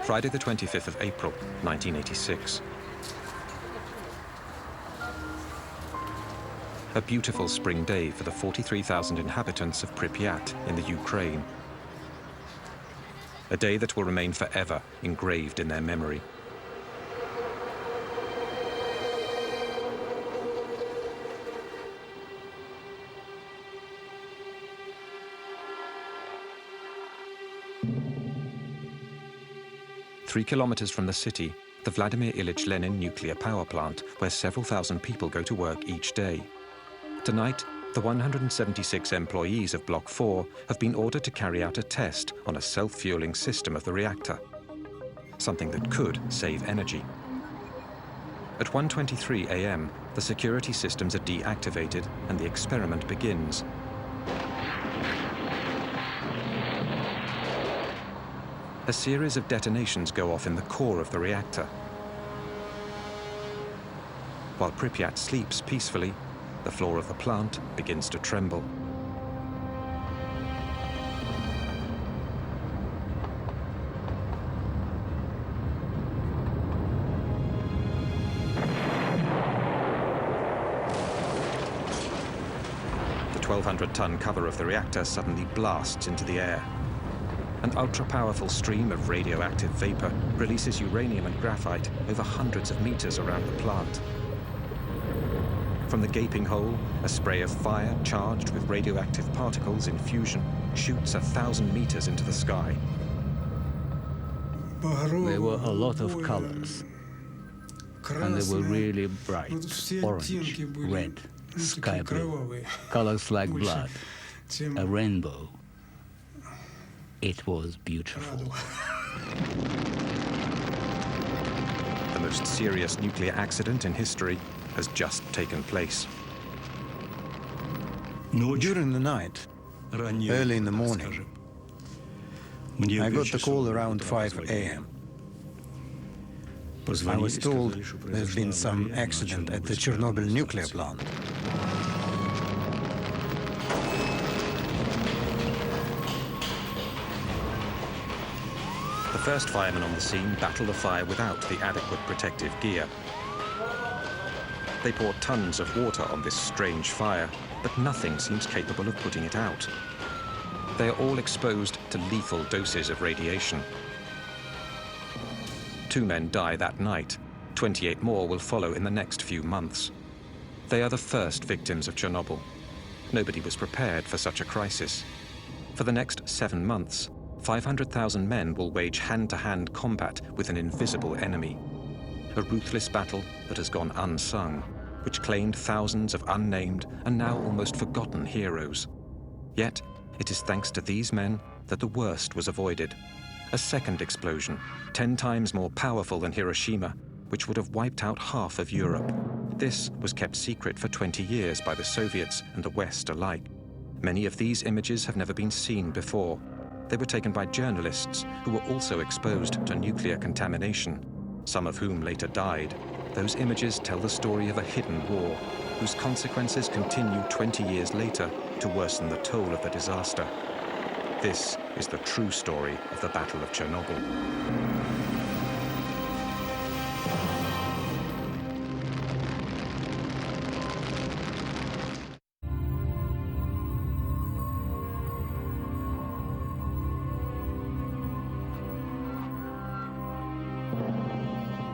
Friday the 25th of April, 1986. A beautiful spring day for the 43,000 inhabitants of Pripyat in the Ukraine. A day that will remain forever engraved in their memory. Three kilometers from the city, the Vladimir Ilyich Lenin nuclear power plant, where several thousand people go to work each day. Tonight, the 176 employees of Block 4 have been ordered to carry out a test on a self-fueling system of the reactor, something that could save energy. At 1:23 a.m., the security systems are deactivated and the experiment begins. A series of detonations go off in the core of the reactor. While Pripyat sleeps peacefully, the floor of the plant begins to tremble. The 1,200-ton cover of the reactor suddenly blasts into the air. An ultra-powerful stream of radioactive vapor releases uranium and graphite over hundreds of meters around the plant. From the gaping hole, a spray of fire charged with radioactive particles in fusion shoots 1,000 meters into the sky. There were a lot of colors, and they were really bright, orange, red, sky blue, colors like blood, a rainbow. It was beautiful. The most serious nuclear accident in history has just taken place. During the night, early in the morning, I got the call around 5 a.m. I was told there's been some accident at the Chernobyl nuclear plant. The first firemen on the scene battle the fire without the adequate protective gear. They pour tons of water on this strange fire, but nothing seems capable of putting it out. They are all exposed to lethal doses of radiation. 2 men die that night. 28 more will follow in the next few months. They are the first victims of Chernobyl. Nobody was prepared for such a crisis. For the next 7 months, 500,000 men will wage hand-to-hand combat with an invisible enemy. A ruthless battle that has gone unsung, which claimed thousands of unnamed and now almost forgotten heroes. Yet, it is thanks to these men that the worst was avoided. A second explosion, 10 times more powerful than Hiroshima, which would have wiped out half of Europe. This was kept secret for 20 years by the Soviets and the West alike. Many of these images have never been seen before. They were taken by journalists who were also exposed to nuclear contamination, some of whom later died. Those images tell the story of a hidden war, whose consequences continue 20 years later to worsen the toll of the disaster. This is the true story of the Battle of Chernobyl.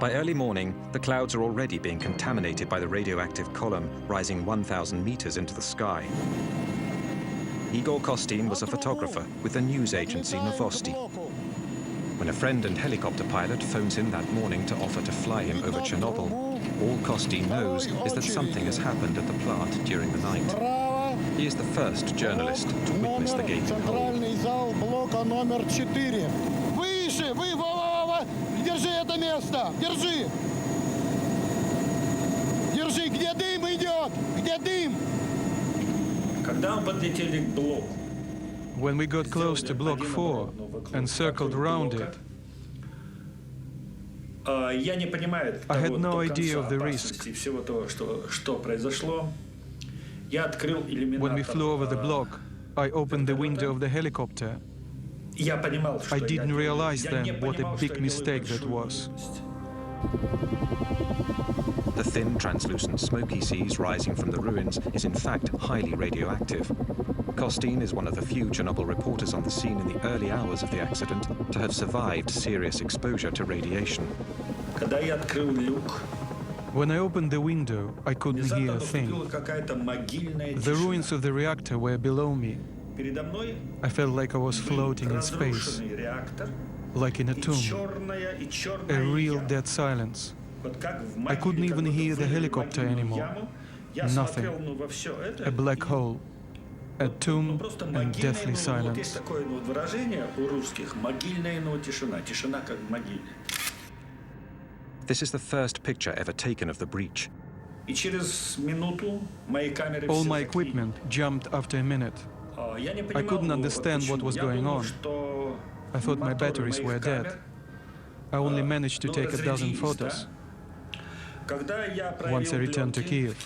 By early morning, the clouds are already being contaminated by the radioactive column rising 1,000 meters into the sky. Igor Kostin was a photographer with the news agency Novosti. When a friend and helicopter pilot phones him that morning to offer to fly him over Chernobyl, all Kostin knows is that something has happened at the plant during the night. He is the first journalist to witness the gaping hole. Держи это место! Держи! Держи! Где дым идет? Где дым? Когда мы подлетели к блоку, When we got close to Block 4 and circled around it, я не понимаю I had того no до idea конца of the опасности всего того, что произошло. Я открыл иллюминатор. when we flew over the block, I opened the window of the helicopter I didn't realize then what a big mistake that was. The thin, translucent smoke he sees rising from the ruins is in fact highly radioactive. Costin is one of the few Chernobyl reporters on the scene in the early hours of the accident to have survived serious exposure to radiation. When I opened the window, I couldn't hear a thing. The ruins of the reactor were below me. I felt like I was floating in space, like in a tomb, a real dead silence. I couldn't even hear the helicopter anymore. Nothing. A black hole, a tomb, and deathly silence. This is the first picture ever taken of the breach. All my equipment jumped after a minute. I couldn't understand what was going on. I thought my batteries were dead. I only managed to take a dozen photos. Once I returned to Kiev,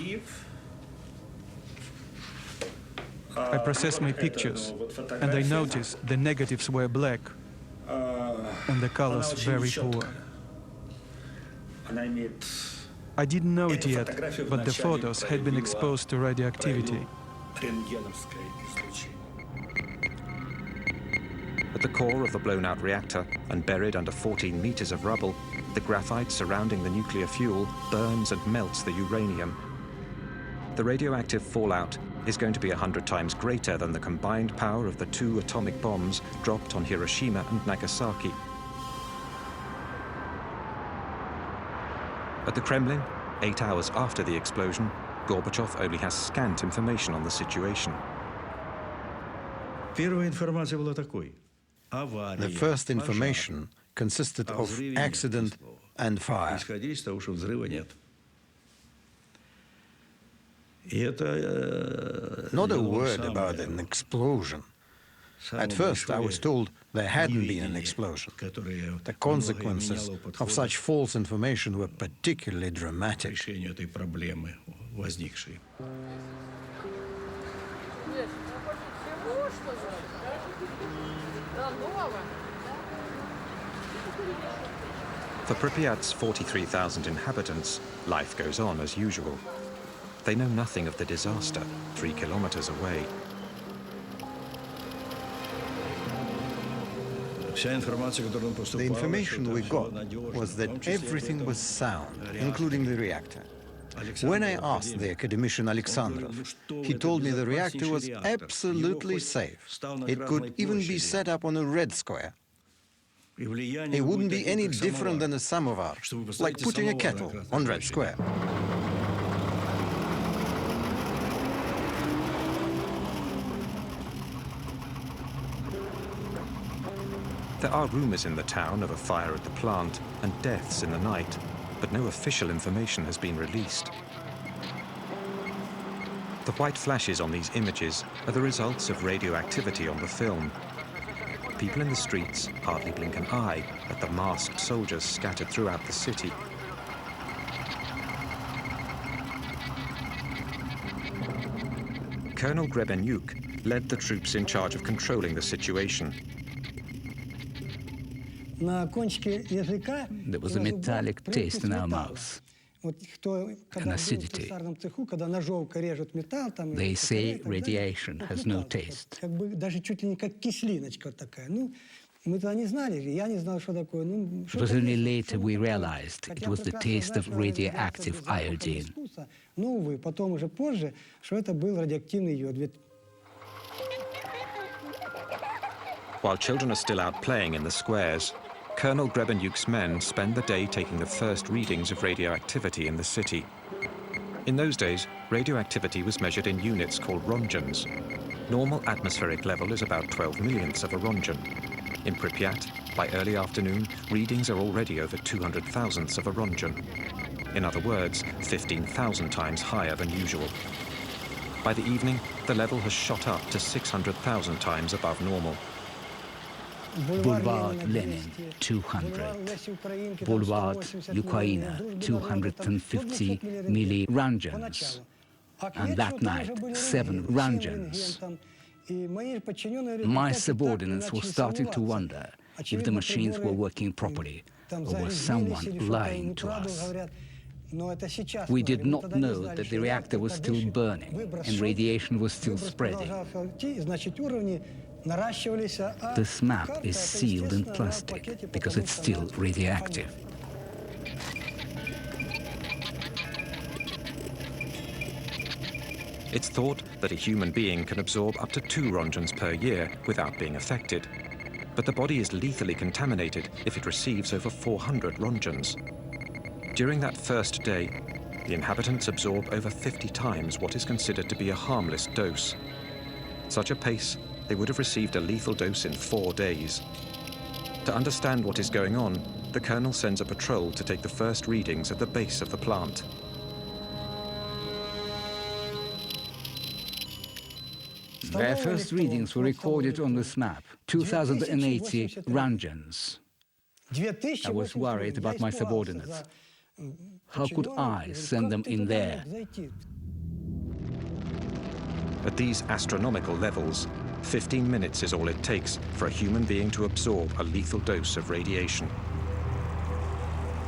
I processed my pictures, and I noticed the negatives were black, and the colors very poor. I didn't know it yet, but the photos had been exposed to radioactivity. At the core of the blown-out reactor and buried under 14 meters of rubble, the graphite surrounding the nuclear fuel burns and melts the uranium. The radioactive fallout is going to be 100 times greater than the combined power of the 2 atomic bombs dropped on Hiroshima and Nagasaki. At the Kremlin, 8 hours after the explosion, Gorbachev only has scant information on the situation. The first information consisted of accident and fire. Not a word about an explosion. At first, I was told there hadn't been an explosion. The consequences of such false information were particularly dramatic. For Pripyat's 43,000 inhabitants, life goes on as usual. They know nothing of the disaster 3 kilometers away. The information we got was that everything was sound, including the reactor. When I asked the academician Alexandrov, he told me the reactor was absolutely safe. It could even be set up on a red square. It wouldn't be any different than a samovar, like putting a kettle on red square. There are rumors in the town of a fire at the plant and deaths in the night, but no official information has been released. The white flashes on these images are the results of radioactivity on the film. People in the streets hardly blink an eye at the masked soldiers scattered throughout the city. Colonel Grebenyuk led the troops in charge of controlling the situation. There was a metallic taste in our mouth, an acidity. They say radiation has no taste. It was only later we realized it was the taste of radioactive iodine. While children are still out playing in the squares, Colonel Grebenyuk's men spend the day taking the first readings of radioactivity in the city. In those days, radioactivity was measured in units called rongens. Normal atmospheric level is about 12 millionths of a rongen. In Pripyat, by early afternoon, readings are already over 200 thousandths of a rongen. In other words, 15,000 times higher than usual. By the evening, the level has shot up to 600,000 times above normal. Boulevard Lenin, 200. Boulevard Ukraina, 250 milli-rongens. And that night, 7 rongens. My subordinates were starting to wonder if the machines were working properly or was someone lying to us. We did not know that the reactor was still burning and radiation was still spreading. This map is sealed in plastic because it's still radioactive. It's thought that a human being can absorb up to 2 rongens per year without being affected. But the body is lethally contaminated if it receives over 400 rongens. During that first day, the inhabitants absorb over 50 times what is considered to be a harmless dose. Such a pace, they would have received a lethal dose in 4 days. To understand what is going on, the colonel sends a patrol to take the first readings at the base of the plant. Their first readings were recorded on this map, 2080 rongens. I was worried about my subordinates. How could I send them in there? At these astronomical levels, 15 minutes is all it takes for a human being to absorb a lethal dose of radiation.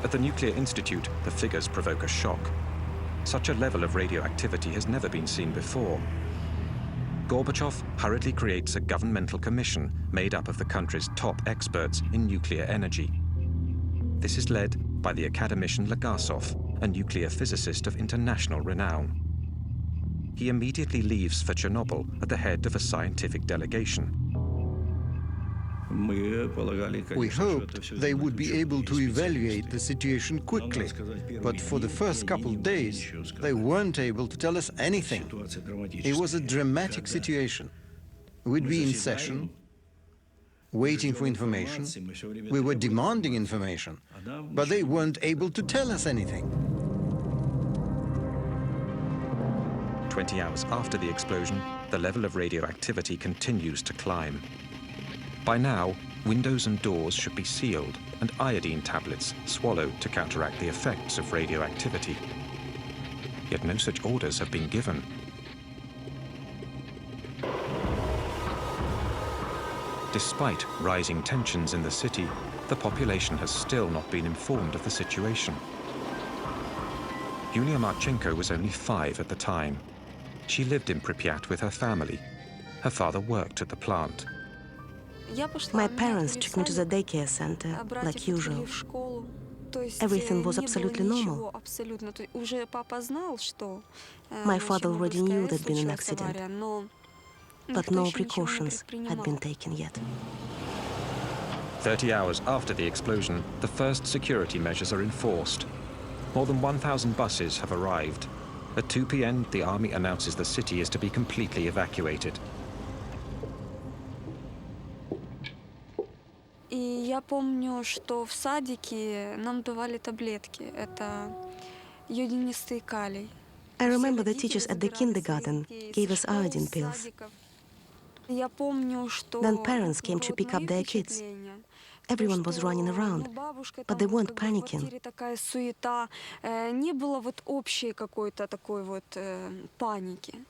At the Nuclear Institute, the figures provoke a shock. Such a level of radioactivity has never been seen before. Gorbachev hurriedly creates a governmental commission made up of the country's top experts in nuclear energy. This is led by the academician Legasov, a nuclear physicist of international renown. He immediately leaves for Chernobyl at the head of a scientific delegation. We hoped they would be able to evaluate the situation quickly, but for the first couple of days, they weren't able to tell us anything. It was a dramatic situation. We'd be in session, waiting for information. We were demanding information, but they weren't able to tell us anything. 20 hours after the explosion, the level of radioactivity continues to climb. By now, windows and doors should be sealed and iodine tablets swallowed to counteract the effects of radioactivity. Yet no such orders have been given. Despite rising tensions in the city, the population has still not been informed of the situation. Yulia Marchenko was only 5 at the time. She lived in Pripyat with her family. Her father worked at the plant. My parents took me to the daycare center, like usual. Everything was absolutely normal. My father already knew there'd been an accident, but no precautions had been taken yet. 30 hours after the explosion, the first security measures are enforced. More than 1,000 buses have arrived. At 2 p.m., the army announces the city is to be completely evacuated. Я помню, что в садике нам давали таблетки. Это йодинистый калий. I remember the teachers at the kindergarten gave us iodine pills. Then parents came to pick up their kids. Everyone was running around, but they weren't panicking. Такая суета. Не было вот общей какой-то такой вот паники.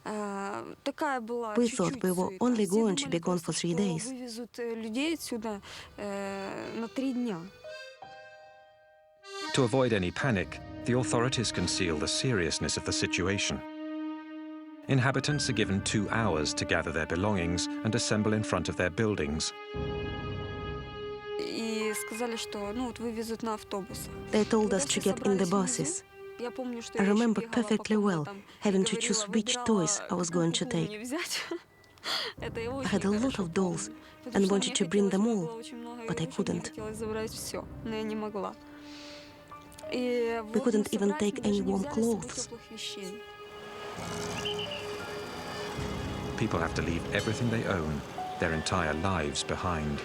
We thought we were only going to be gone for 3 days. To avoid any panic, the authorities conceal the seriousness of the situation. Inhabitants are given 2 hours to gather their belongings and assemble in front of their buildings. They told us to get in the buses. I remember perfectly well having to choose which toys I was going to take. I had a lot of dolls and wanted to bring them all, but I couldn't. We couldn't even take any warm clothes. People have to leave everything they own, their entire lives behind.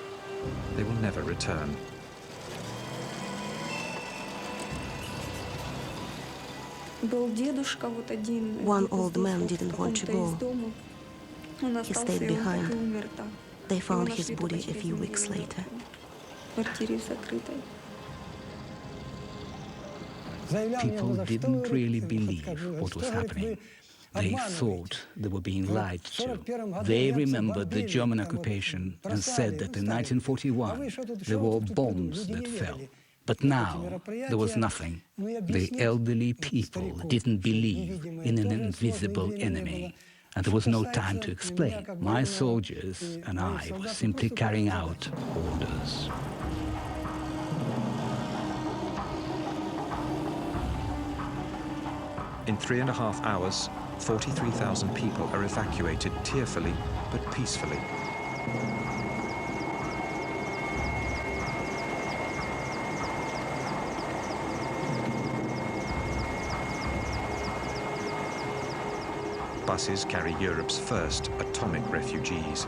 They will never return. One old man didn't want to go. He stayed behind. They found his body a few weeks later. People didn't really believe what was happening. They thought they were being lied to. They remembered the German occupation and said that in 1941 there were bombs that fell. But now there was nothing. The elderly people didn't believe in an invisible enemy, and there was no time to explain. My soldiers and I were simply carrying out orders. In 3.5 hours, 43,000 people are evacuated tearfully but peacefully. Buses carry Europe's first atomic refugees.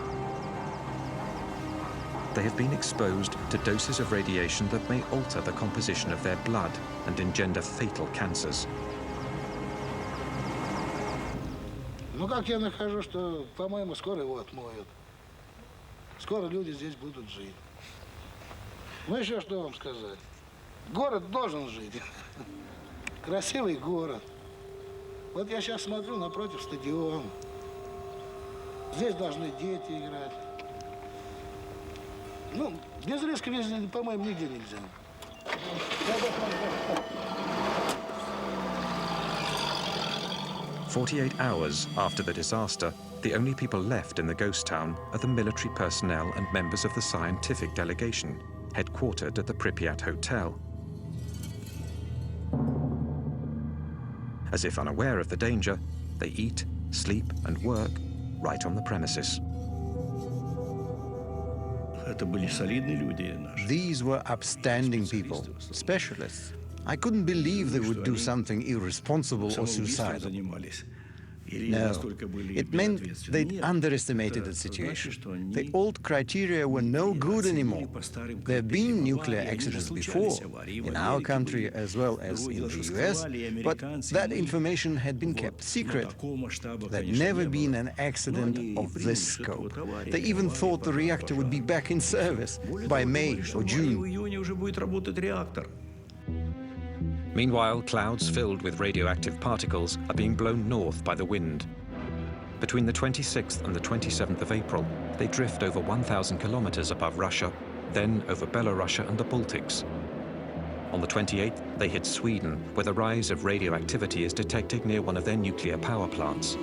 They have been exposed to doses of radiation that may alter the composition of their blood and engender fatal cancers. Ну как я нахожу, что, по-моему, скоро его отмоют. Скоро люди здесь будут жить. Ну еще что вам сказать? Город должен жить. Красивый город. Вот я сейчас смотрю напротив стадиона. Здесь должны дети играть. Ну, без риска ездить, по-моему, нигде нельзя. 48 hours after the disaster, the only people left in the ghost town are the military personnel and members of the scientific delegation, headquartered at the Pripyat Hotel. As if unaware of the danger, they eat, sleep, and work right on the premises. These were upstanding people, specialists. I couldn't believe they would do something irresponsible or suicidal. No, it meant they'd underestimated the situation. The old criteria were no good anymore. There have been nuclear accidents before, in our country as well as in the US, but that information had been kept secret. There'd never been an accident of this scope. They even thought the reactor would be back in service by May or June. Meanwhile, clouds filled with radioactive particles are being blown north by the wind. Between the 26th and the 27th of April, they drift over 1,000 kilometers above Russia, then over Belarus and the Baltics. On the 28th, they hit Sweden, where the rise of radioactivity is detected near one of their nuclear power plants.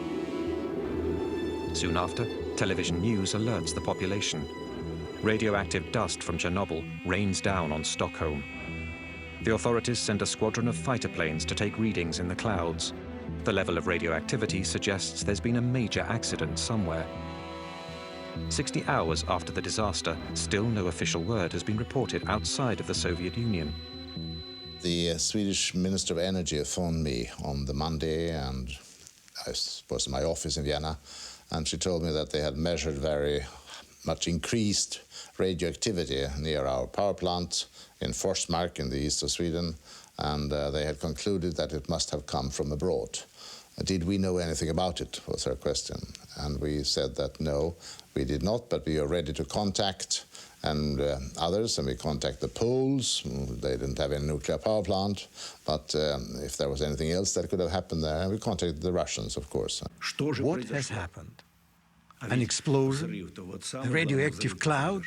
Soon after, television news alerts the population. Radioactive dust from Chernobyl rains down on Stockholm. The authorities send a squadron of fighter planes to take readings in the clouds. The level of radioactivity suggests there's been a major accident somewhere. 60 hours after the disaster, still no official word has been reported outside of the Soviet Union. The Swedish Minister of Energy phoned me on the Monday, and I was in my office in Vienna, and she told me that they had measured very much increased radioactivity near our power plant in Forsmark in the east of Sweden, and they had concluded that it must have come from abroad. Did we know anything about it, was her question. And we said that no, we did not, but we are ready to contact and others, and we contact the Poles. They didn't have any nuclear power plant, but if there was anything else that could have happened there, we contacted the Russians, of course. What has happened? An explosion? A radioactive cloud?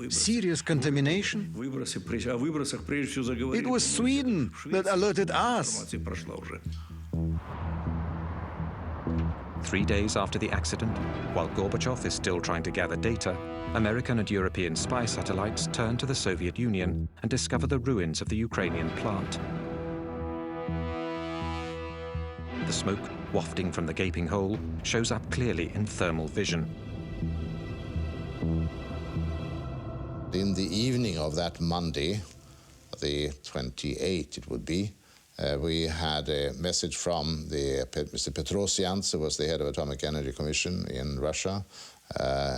Serious contamination? It was Sweden that alerted us. 3 days after the accident, while Gorbachev is still trying to gather data, American and European spy satellites turn to the Soviet Union and discover the ruins of the Ukrainian plant. The smoke wafting from the gaping hole shows up clearly in thermal vision. In the evening of that Monday, the 28th it would be, we had a message from Mr. Petrosian, who was the head of Atomic Energy Commission in Russia,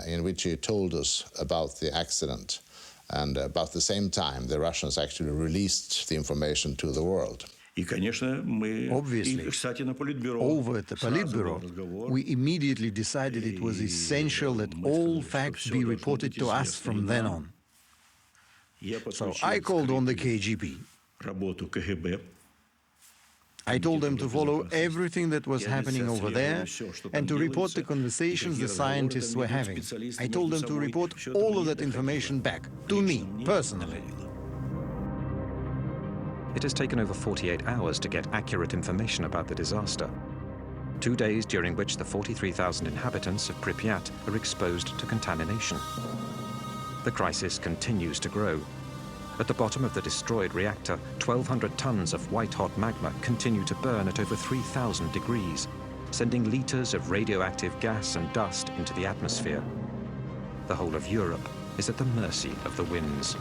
in which he told us about the accident. And about the same time, the Russians actually released the information to the world. Obviously, over at the Politburo, we immediately decided it was essential that all facts be reported to us from then on. So I called on the KGB. I told them to follow everything that was happening over there and to report the conversations the scientists were having. I told them to report all of that information back, to me, personally. It has taken over 48 hours to get accurate information about the disaster. 2 days during which the 43,000 inhabitants of Pripyat are exposed to contamination. The crisis continues to grow. At the bottom of the destroyed reactor, 1,200 tons of white-hot magma continue to burn at over 3,000 degrees, sending liters of radioactive gas and dust into the atmosphere. The whole of Europe is at the mercy of the winds.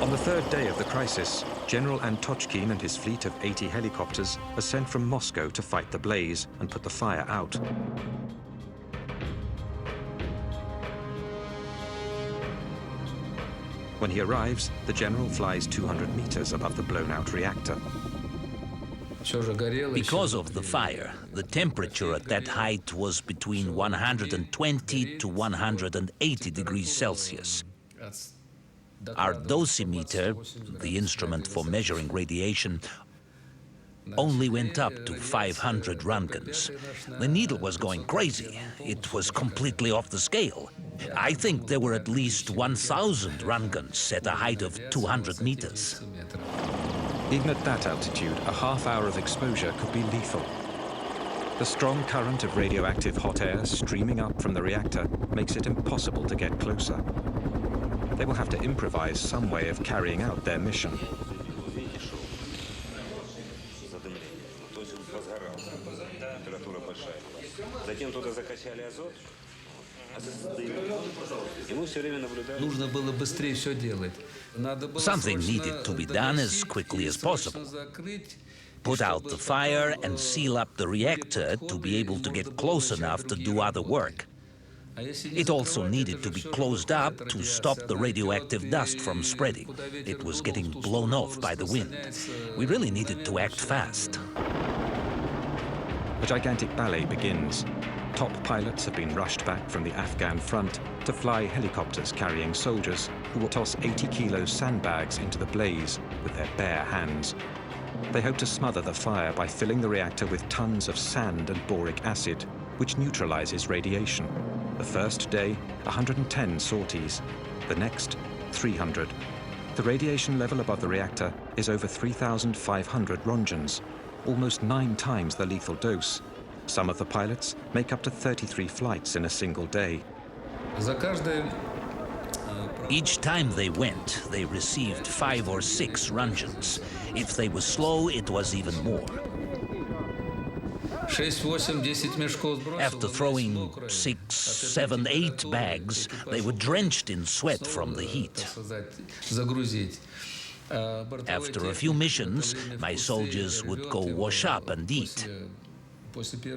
On the third day of the crisis, General Antochkin and his fleet of 80 helicopters are sent from Moscow to fight the blaze and put the fire out. When he arrives, the general flies 200 meters above the blown-out reactor. Because of the fire, the temperature at that height was between 120 to 180 degrees Celsius. Our dosimeter, the instrument for measuring radiation, only went up to 500 Röntgens. The needle was going crazy. It was completely off the scale. I think there were at least 1,000 Röntgens at a height of 200 meters. Even at that altitude, a half hour of exposure could be lethal. The strong current of radioactive hot air streaming up from the reactor makes it impossible to get closer. They will have to improvise some way of carrying out their mission. Something needed to be done as quickly as possible. Put out the fire and seal up the reactor to be able to get close enough to do other work. It also needed to be closed up to stop the radioactive dust from spreading. It was getting blown off by the wind. We really needed to act fast. A gigantic ballet begins. Top pilots have been rushed back from the Afghan front to fly helicopters carrying soldiers who will toss 80-kilo sandbags into the blaze with their bare hands. They hope to smother the fire by filling the reactor with tons of sand and boric acid, which neutralizes radiation. The first day, 110 sorties. The next, 300. The radiation level above the reactor is over 3,500 Röntgens, almost 9 times the lethal dose. Some of the pilots make up to 33 flights in a single day. Each time they went, they received 5 or 6 Röntgens. If they were slow, it was even more. After throwing 6, 7, 8 bags, they were drenched in sweat from the heat. After a few missions, my soldiers would go wash up and eat.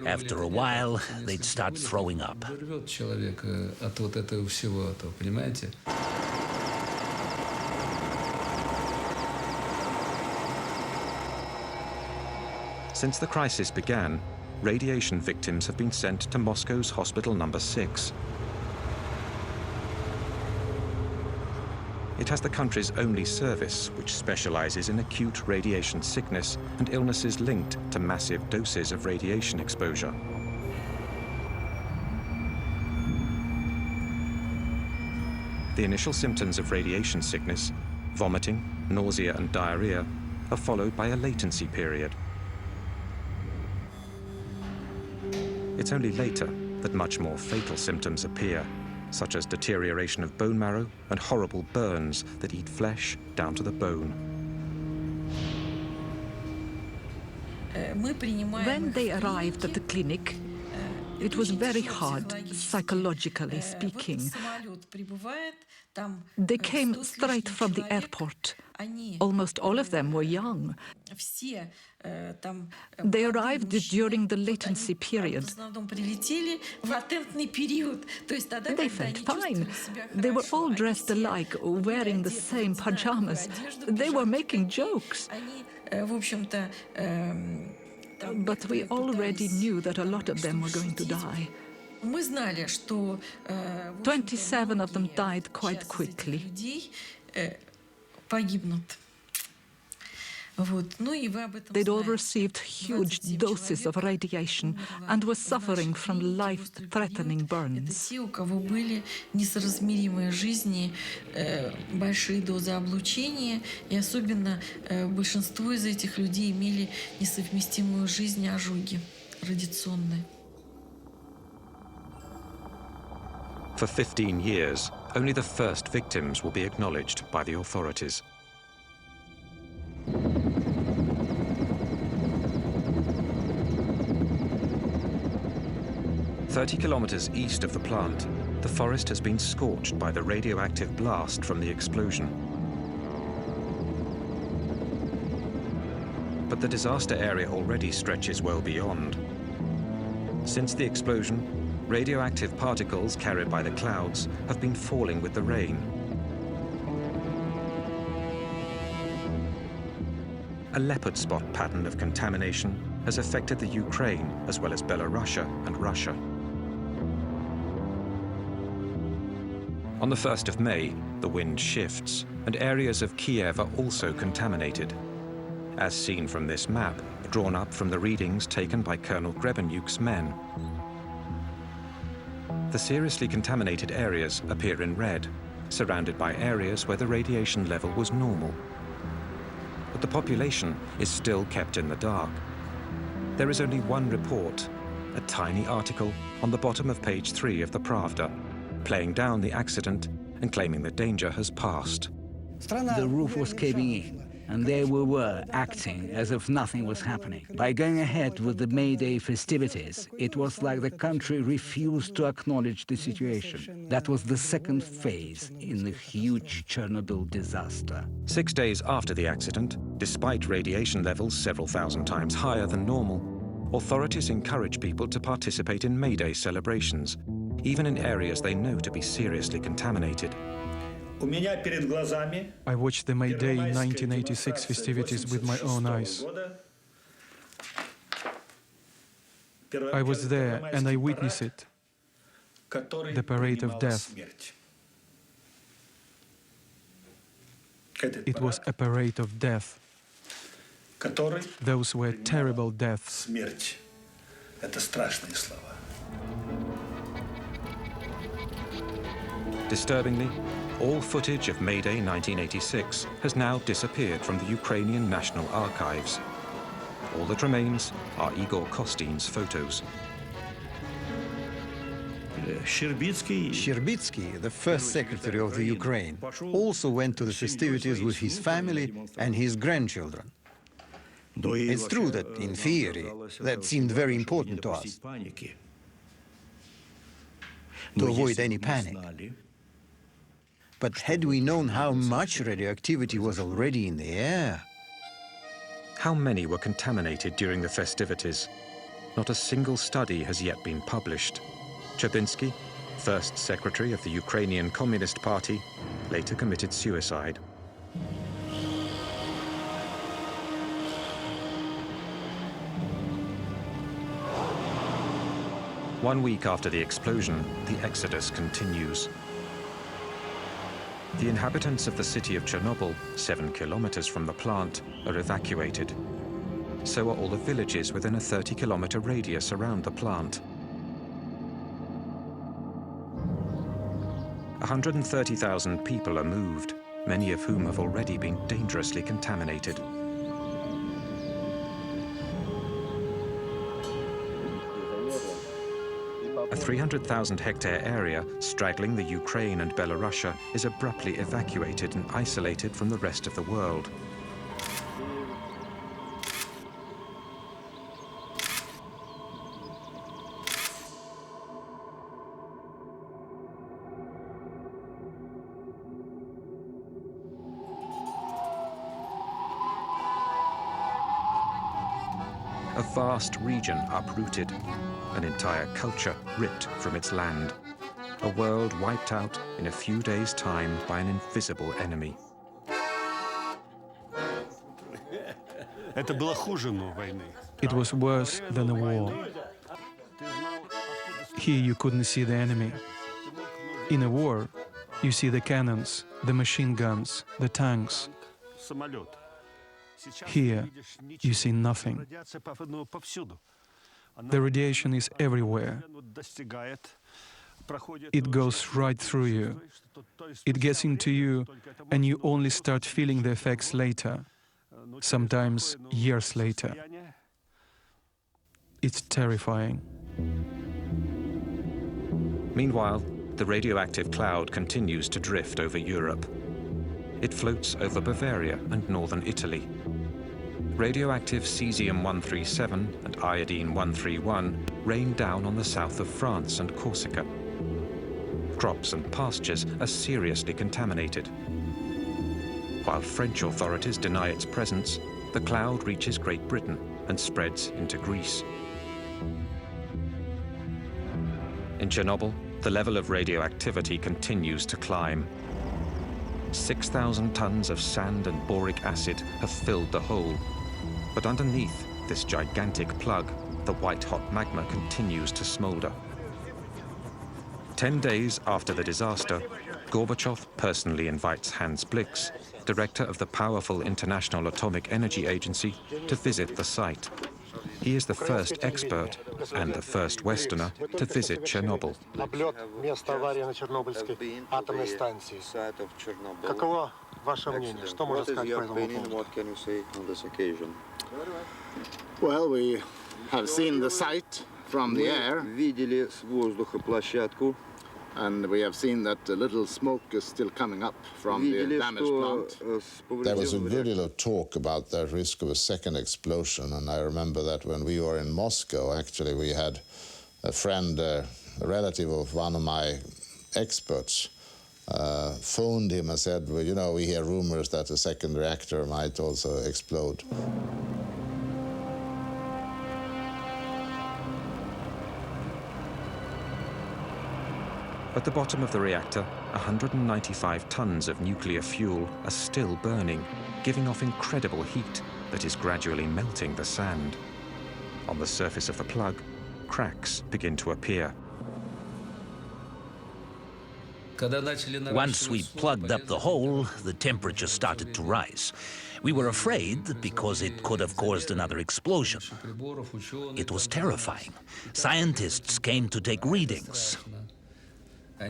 After a while, they'd start throwing up. Since the crisis began, radiation victims have been sent to Moscow's Hospital No. 6. It has the country's only service, which specializes in acute radiation sickness and illnesses linked to massive doses of radiation exposure. The initial symptoms of radiation sickness, vomiting, nausea and diarrhea, are followed by a latency period. It's only later that much more fatal symptoms appear, such as deterioration of bone marrow and horrible burns that eat flesh down to the bone. When they arrived at the clinic, it was very hard, psychologically speaking. They came straight from the airport. Almost all of them were young. They arrived during the latency period. They felt fine. They were all dressed alike, wearing the same pajamas. They were making jokes. But we already knew that a lot of them were going to die. 27 of them died quite quickly. They'd all received huge doses of radiation and were suffering from life-threatening burns. Большие дозы облучения, и особенно большинство из этих людей имели несовместимую с жизнью ожоги радиационные. For 15 years, only the first victims will be acknowledged by the authorities. "30 kilometers east of the plant, the forest has been scorched by the radioactive blast from the explosion. But the disaster area already stretches well beyond. Since the explosion, radioactive particles carried by the clouds have been falling with the rain. A leopard spot pattern of contamination has affected the Ukraine as well as Belarus and Russia. On the 1st of May, the wind shifts, and areas of Kiev are also contaminated. As seen from this map, drawn up from the readings taken by Colonel Grebenyuk's men. The seriously contaminated areas appear in red, surrounded by areas where the radiation level was normal. But the population is still kept in the dark. There is only one report, a tiny article on the bottom of page 3 of the Pravda, playing down the accident and claiming the danger has passed. The roof was caving in, and there we were acting as if nothing was happening. By going ahead with the May Day festivities, it was like the country refused to acknowledge the situation. That was the second phase in the huge Chernobyl disaster. 6 days after the accident, despite radiation levels several thousand times higher than normal, authorities encourage people to participate in May Day celebrations, even in areas they know to be seriously contaminated. I watched the May Day 1986 festivities with my own eyes. I was there and I witnessed it. The parade of death. It was a parade of death. Those were terrible deaths. Disturbingly, all footage of May Day 1986 has now disappeared from the Ukrainian National Archives. All that remains are Igor Kostyn's photos. Sherbitsky, the first secretary of the Ukraine, also went to the festivities with his family and his grandchildren. It's true that, in theory, that seemed very important to us, to avoid any panic. But had we known how much radioactivity was already in the air? How many were contaminated during the festivities? Not a single study has yet been published. Cherbinsky, first secretary of the Ukrainian Communist Party, later committed suicide. One week after the explosion, the exodus continues. The inhabitants of the city of Chernobyl, 7 kilometers from the plant, are evacuated. So are all the villages within a 30-kilometer radius around the plant. 130,000 people are moved, many of whom have already been dangerously contaminated. A 300,000-hectare area straddling the Ukraine and Belarus is abruptly evacuated and isolated from the rest of the world. A vast region uprooted, an entire culture ripped from its land, a world wiped out in a few days' time by an invisible enemy. It was worse than a war. Here you couldn't see the enemy. In a war, you see the cannons, the machine guns, the tanks. Here, you see nothing. The radiation is everywhere. It goes right through you. It gets into you, and you only start feeling the effects later, sometimes years later. It's terrifying. Meanwhile, the radioactive cloud continues to drift over Europe. It floats over Bavaria and northern Italy. Radioactive cesium-137 and iodine-131 rain down on the south of France and Corsica. Crops and pastures are seriously contaminated. While French authorities deny its presence, the cloud reaches Great Britain and spreads into Greece. In Chernobyl, the level of radioactivity continues to climb. 6,000 tons of sand and boric acid have filled the hole. But underneath this gigantic plug, the white-hot magma continues to smolder. 10 days after the disaster, Gorbachev personally invites Hans Blix, director of the powerful International Atomic Energy Agency, to visit the site. He is the first expert and the first Westerner to visit Chernobyl. Облет места аварии на Чернобыльской атомной станции. Каково ваше мнение? Что можно сказать по этому поводу? Well, we have seen the site from the air. And we have seen that a little smoke is still coming up from the damaged plant. There was a good deal of talk about the risk of a second explosion, and I remember that when we were in Moscow, actually, we had a friend, a relative of one of my experts, phoned him and said, well, you know, we hear rumors that a second reactor might also explode. At the bottom of the reactor, 195 tons of nuclear fuel are still burning, giving off incredible heat that is gradually melting the sand. On the surface of the plug, cracks begin to appear. Once we plugged up the hole, the temperature started to rise. We were afraid because it could have caused another explosion. It was terrifying. Scientists came to take readings.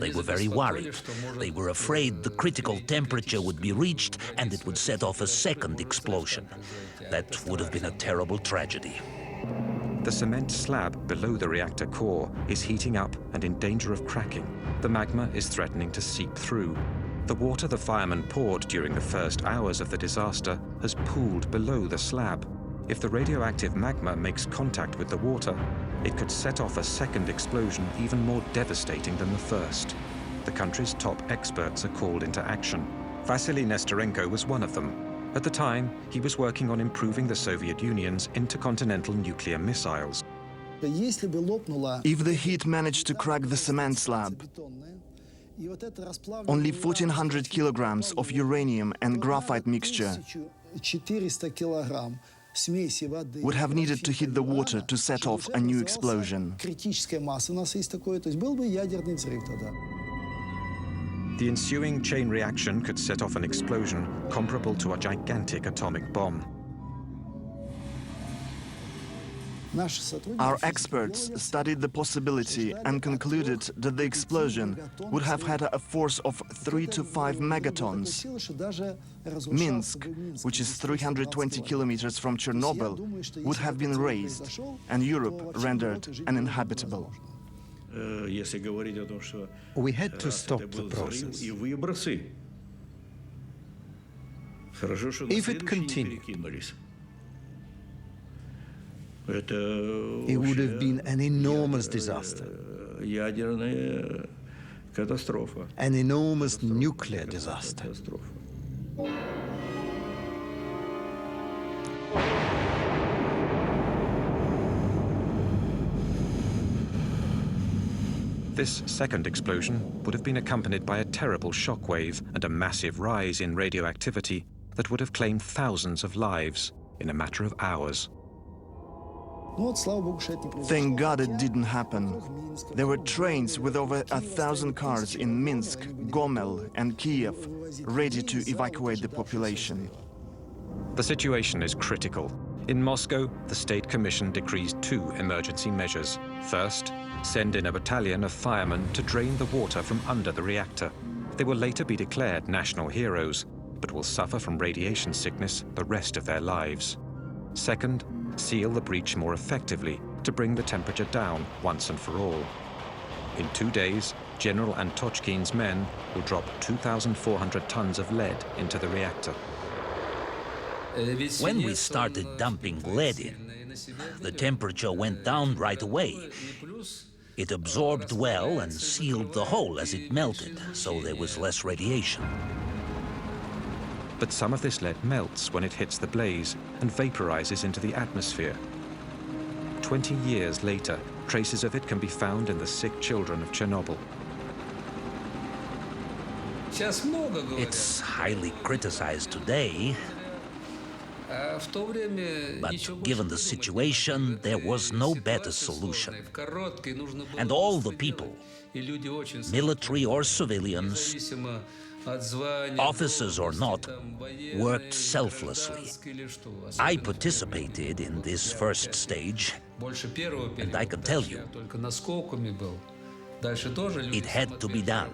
They were very worried. They were afraid the critical temperature would be reached and it would set off a second explosion. That would have been a terrible tragedy. The cement slab below the reactor core is heating up and in danger of cracking. The magma is threatening to seep through. The water the firemen poured during the first hours of the disaster has pooled below the slab. If the radioactive magma makes contact with the water, it could set off a second explosion even more devastating than the first. The country's top experts are called into action. Vasily Nestorenko was one of them. At the time, he was working on improving the Soviet Union's intercontinental nuclear missiles. If the heat managed to crack the cement slab, only 1,400 kilograms of uranium and graphite mixture would have needed to hit the water to set off a new explosion. The ensuing chain reaction could set off an explosion comparable to a gigantic atomic bomb. Our experts studied the possibility and concluded that the explosion would have had a force of 3 to 5 megatons. Minsk, which is 320 kilometers from Chernobyl, would have been razed and Europe rendered uninhabitable. We had to stop the process. If it continued, it would have been an enormous disaster. An enormous nuclear disaster. This second explosion would have been accompanied by a terrible shockwave and a massive rise in radioactivity that would have claimed thousands of lives in a matter of hours. Thank God it didn't happen. There were trains with over 1,000 cars in Minsk, Gomel and Kiev, ready to evacuate the population. The situation is critical. In Moscow, the State Commission decrees 2 emergency measures. First, send in a battalion of firemen to drain the water from under the reactor. They will later be declared national heroes, but will suffer from radiation sickness the rest of their lives. Second, seal the breach more effectively to bring the temperature down once and for all. In 2 days, General Antochkin's men will drop 2,400 tons of lead into the reactor. When we started dumping lead in, the temperature went down right away. It absorbed well and sealed the hole as it melted, so there was less radiation. But some of this lead melts when it hits the blaze and vaporizes into the atmosphere. 20 years later, traces of it can be found in the sick children of Chernobyl. It's highly criticized today, but given the situation, there was no better solution. And all the people, military or civilians, officers or not, worked selflessly. I participated in this first stage, and I can tell you, it had to be done.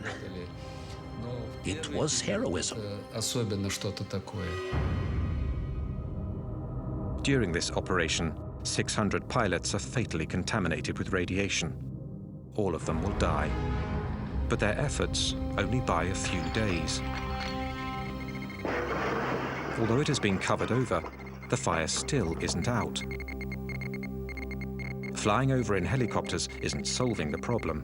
It was heroism. During this operation, 600 pilots are fatally contaminated with radiation. All of them will die. But their efforts only buy a few days. Although it has been covered over, the fire still isn't out. Flying over in helicopters isn't solving the problem.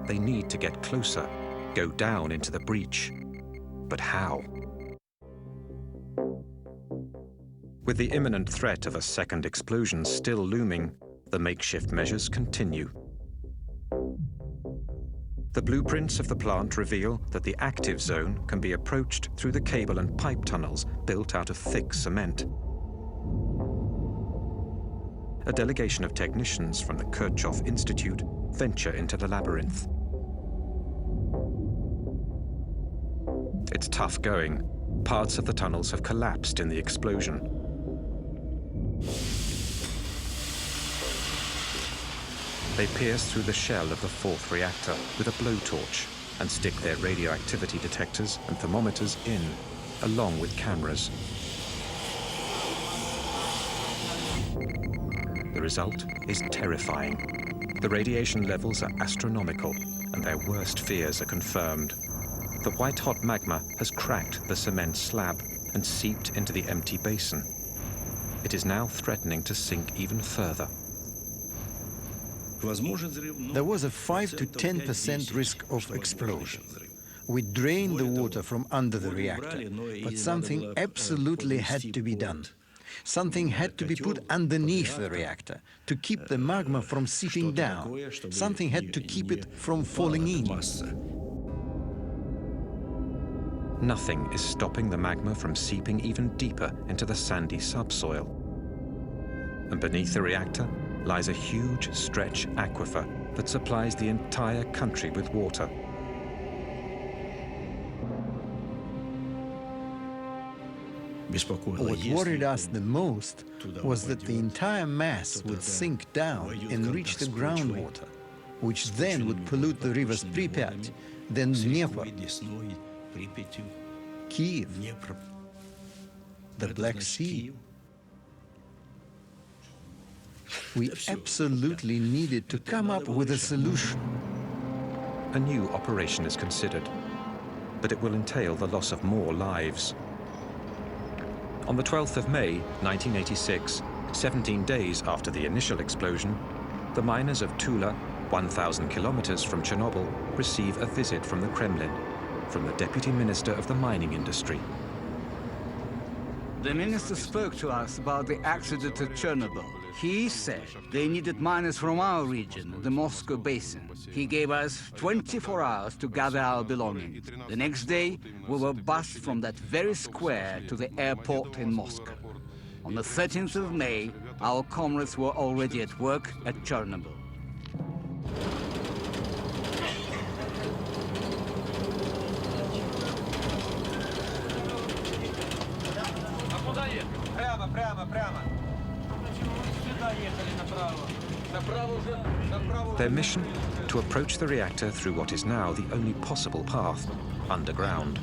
They need to get closer, go down into the breach. But how? With the imminent threat of a second explosion still looming, the makeshift measures continue. The blueprints of the plant reveal that the active zone can be approached through the cable and pipe tunnels built out of thick cement. A delegation of technicians from the Kirchhoff Institute venture into the labyrinth. It's tough going. Parts of the tunnels have collapsed in the explosion. They pierce through the shell of the 4th reactor with a blowtorch and stick their radioactivity detectors and thermometers in, along with cameras. The result is terrifying. The radiation levels are astronomical, and their worst fears are confirmed. The white-hot magma has cracked the cement slab and seeped into the empty basin. It is now threatening to sink even further. There was a 5 to 10% risk of explosion. We drained the water from under the reactor, but something absolutely had to be done. Something had to be put underneath the reactor to keep the magma from seeping down. Something had to keep it from falling in. Nothing is stopping the magma from seeping even deeper into the sandy subsoil. And beneath the reactor lies a huge stretch aquifer that supplies the entire country with water. What worried us the most was that the entire mass would sink down and reach the groundwater, which then would pollute the rivers Pripyat, then Dnieper, Kiev, the Black Sea. We absolutely needed to come up with a solution. A new operation is considered, but it will entail the loss of more lives. On the 12th of May, 1986, 17 days after the initial explosion, the miners of Tula, 1,000 kilometers from Chernobyl, receive a visit from the Kremlin, from the Deputy Minister of the Mining Industry. The minister spoke to us about the accident at Chernobyl. He said they needed miners from our region, the Moscow basin. He gave us 24 hours to gather our belongings. The next day, we were bused from that very square to the airport in Moscow. On the 13th of May, our comrades were already at work at Chernobyl. Their mission? To approach the reactor through what is now the only possible path, underground.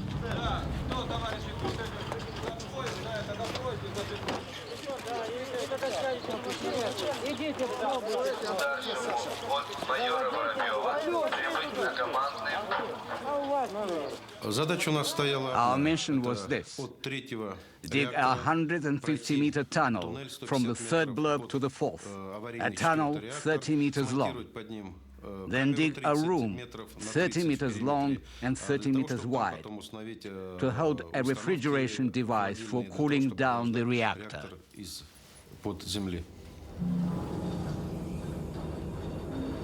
Our mission was this: dig a 150-meter tunnel from the third block to the fourth, a tunnel 30 meters long. Then dig a room 30 meters long and 30 meters wide to hold a refrigeration device for cooling down the reactor.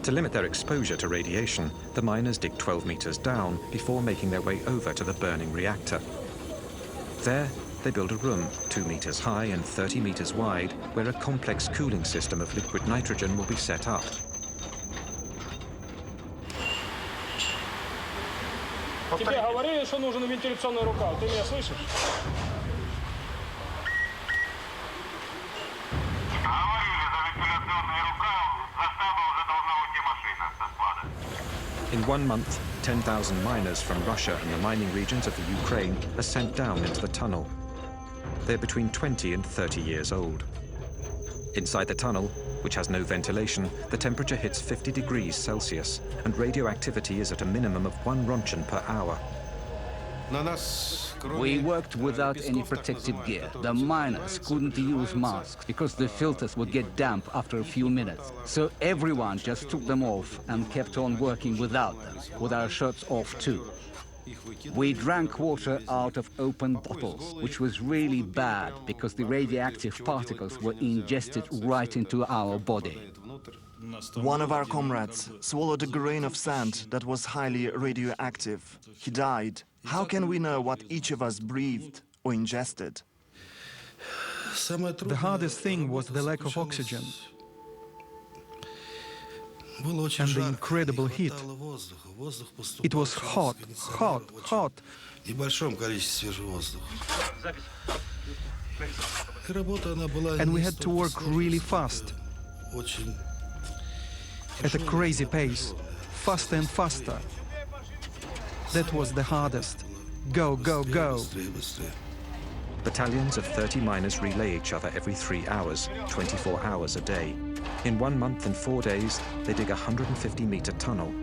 To limit their exposure to radiation, the miners dig 12 meters down before making their way over to the burning reactor. There, they build a room 2 meters high and 30 meters wide, where a complex cooling system of liquid nitrogen will be set up. Тебе говорили, что нужен вентиляционный рукав. Ты меня слышишь? In 1 month, 10,000 miners from Russia and the mining regions of the Ukraine are sent down into the tunnel. They're between 20 and 30 years old. Inside the tunnel, which has no ventilation, the temperature hits 50 degrees Celsius, and radioactivity is at a minimum of 1 rontgen per hour. We worked without any protective gear. The miners couldn't use masks because the filters would get damp after a few minutes. So everyone just took them off and kept on working without them, with our shirts off too. We drank water out of open bottles, which was really bad because the radioactive particles were ingested right into our body. One of our comrades swallowed a grain of sand that was highly radioactive. He died. How can we know what each of us breathed or ingested? The hardest thing was the lack of oxygen and the incredible heat. It was hot, hot, hot. And we had to work really fast, at a crazy pace, faster and faster. That was the hardest. Go, go, go. Battalions of 30 miners relay each other every 3 hours, 24 hours a day. In 1 month and 4 days, they dig a 150-meter tunnel,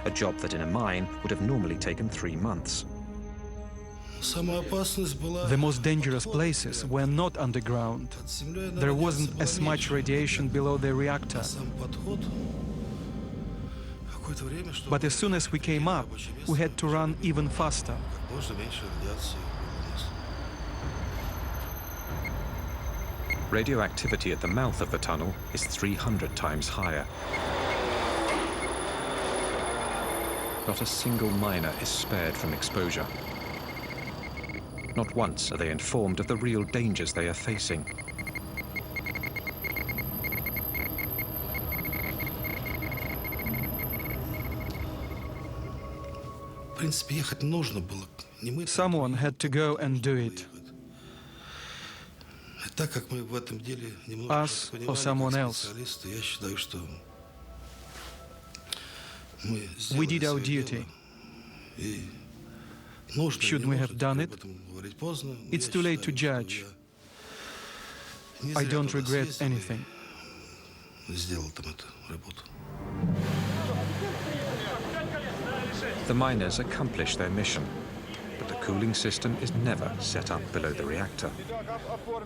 a job that in a mine would have normally taken 3 months. The most dangerous places were not underground. There wasn't as much radiation below the reactor. But as soon as we came up, we had to run even faster. Radioactivity at the mouth of the tunnel is 300 times higher. Not a single miner is spared from exposure. Not once are they informed of the real dangers they are facing. Someone had to go and do it. Us or someone else. We did our duty. Should we have done it? It's too late to judge. I don't regret anything. The miners accomplish their mission, but the cooling system is never set up below the reactor.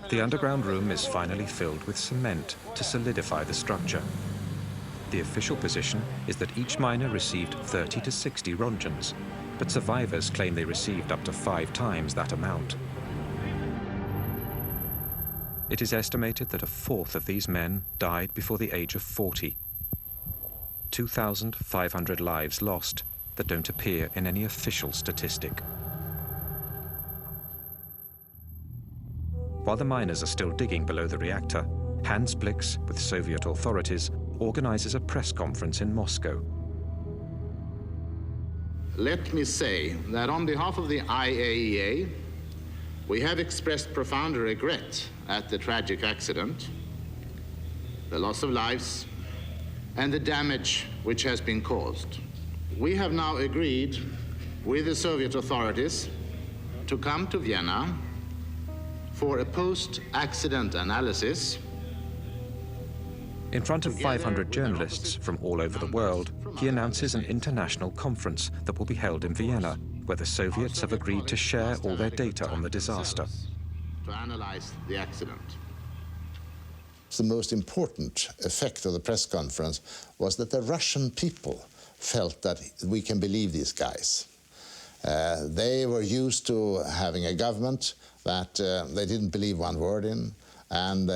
The underground room is finally filled with cement to solidify the structure. The official position is that each miner received 30 to 60 rontgens, but survivors claim they received up to 5 times that amount. It is estimated that a fourth of these men died before the age of 40. 2,500 lives lost that don't appear in any official statistic. While the miners are still digging below the reactor, Hans Blix, with Soviet authorities, organizes a press conference in Moscow. Let me say that on behalf of the IAEA, we have expressed profound regret at the tragic accident, the loss of lives, and the damage which has been caused. We have now agreed with the Soviet authorities to come to Vienna for a post-accident analysis. In front of 500 journalists from all over the world, he announces an international conference that will be held in Vienna, where the Soviets have agreed to share all their data on the disaster. To analyze the accident. The most important effect of the press conference was that the Russian people felt that we can believe these guys. They were used to having a government that they didn't believe one word in, and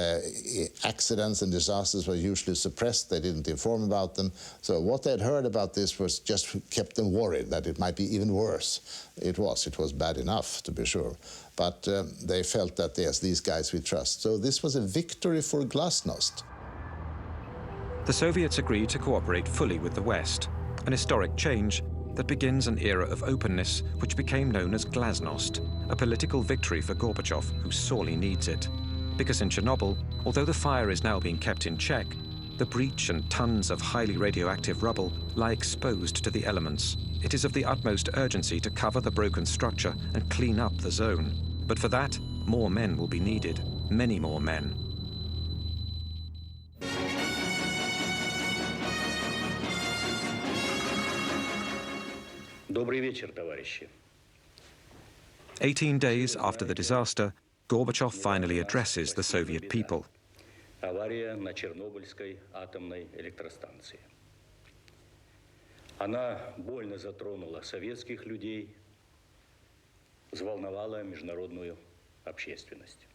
accidents and disasters were usually suppressed. They didn't inform about them. So what they'd heard about this was just kept them worried that it might be even worse. It was bad enough, to be sure. But they felt that, yes, these guys we trust. So this was a victory for glasnost. The Soviets agreed to cooperate fully with the West, an historic change that begins an era of openness which became known as glasnost, a political victory for Gorbachev, who sorely needs it. Because in Chernobyl, although the fire is now being kept in check, the breach and tons of highly radioactive rubble lie exposed to the elements. It is of the utmost urgency to cover the broken structure and clean up the zone. But for that, more men will be needed, many more men. Добрый вечер, товарищи. 18 days after the disaster, Gorbachev finally addresses the Soviet people. Авария на Чернобыльской атомной электростанции. Она больно затронула советских людей, взволновала международную общественность.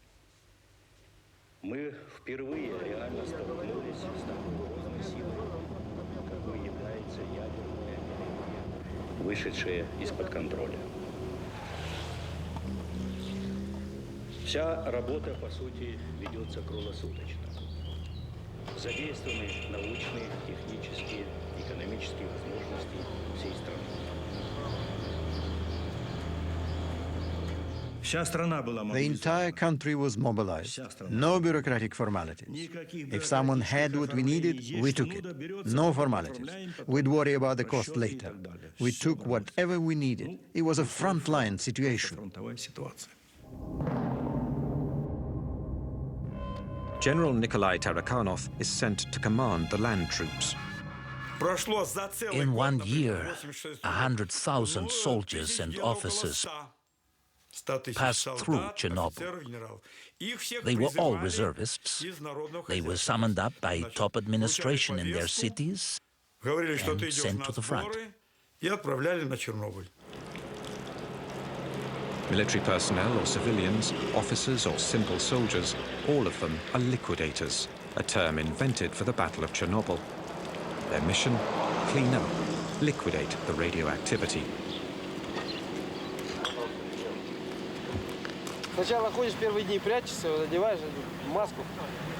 Мы впервые реально столкнулись с такой грозной силой, какой является ядерная энергия, вышедшая из-под контроля. Вся работа, по сути, ведется круглосуточно. Задействованы научные, технические, экономические возможности всей страны. The entire country was mobilized. No bureaucratic formalities. If someone had what we needed, we took it. No formalities. We'd worry about the cost later. We took whatever we needed. It was a frontline situation. General Nikolai Tarakhanov is sent to command the land troops. In 1 year, 100,000 soldiers and officers passed through Chernobyl. They were all reservists. They were summoned up by top administration in their cities and sent to the front. Military personnel or civilians, officers or simple soldiers, all of them are liquidators, a term invented for the Battle of Chernobyl. Their mission? Clean up, liquidate the radioactivity. Сначала ходишь первые дни, прячешься, одеваешь маску,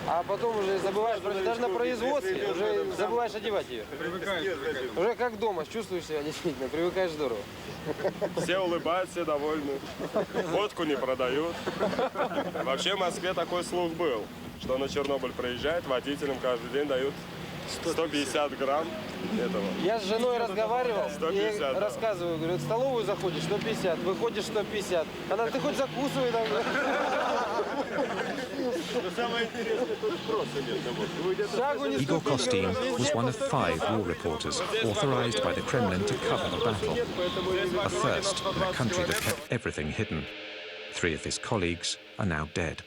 а потом уже забываешь, даже на производстве уже забываешь одевать ее. Уже как дома, чувствуешь себя действительно, привыкаешь здорово. Все улыбаются, все довольны. Водку не продают. Вообще в Москве такой слух был, что на Чернобыль приезжает, водителям каждый день дают 150 грамм этого. Я с женой разговаривал, 150, и да. рассказываю, говорю, в столовую заходишь 150, выходишь 150. Она, ты хоть закусывай там. Igor Kostin was one of 5 war reporters authorized by the Kremlin to cover the battle. A first in a country that kept everything hidden. 3 of his colleagues are now dead.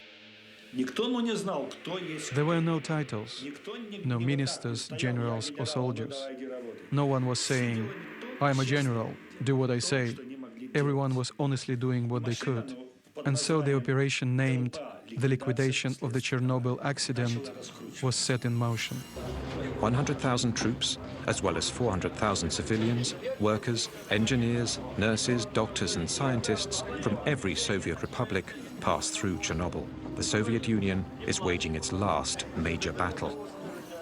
There were no titles, no ministers, generals or soldiers. No one was saying, I'm a general, do what I say. Everyone was honestly doing what they could. And so the operation named the liquidation of the Chernobyl accident was set in motion. 100,000 troops, as well as 400,000 civilians, workers, engineers, nurses, doctors and scientists from every Soviet republic passed through Chernobyl. the Soviet Union is waging its last major battle.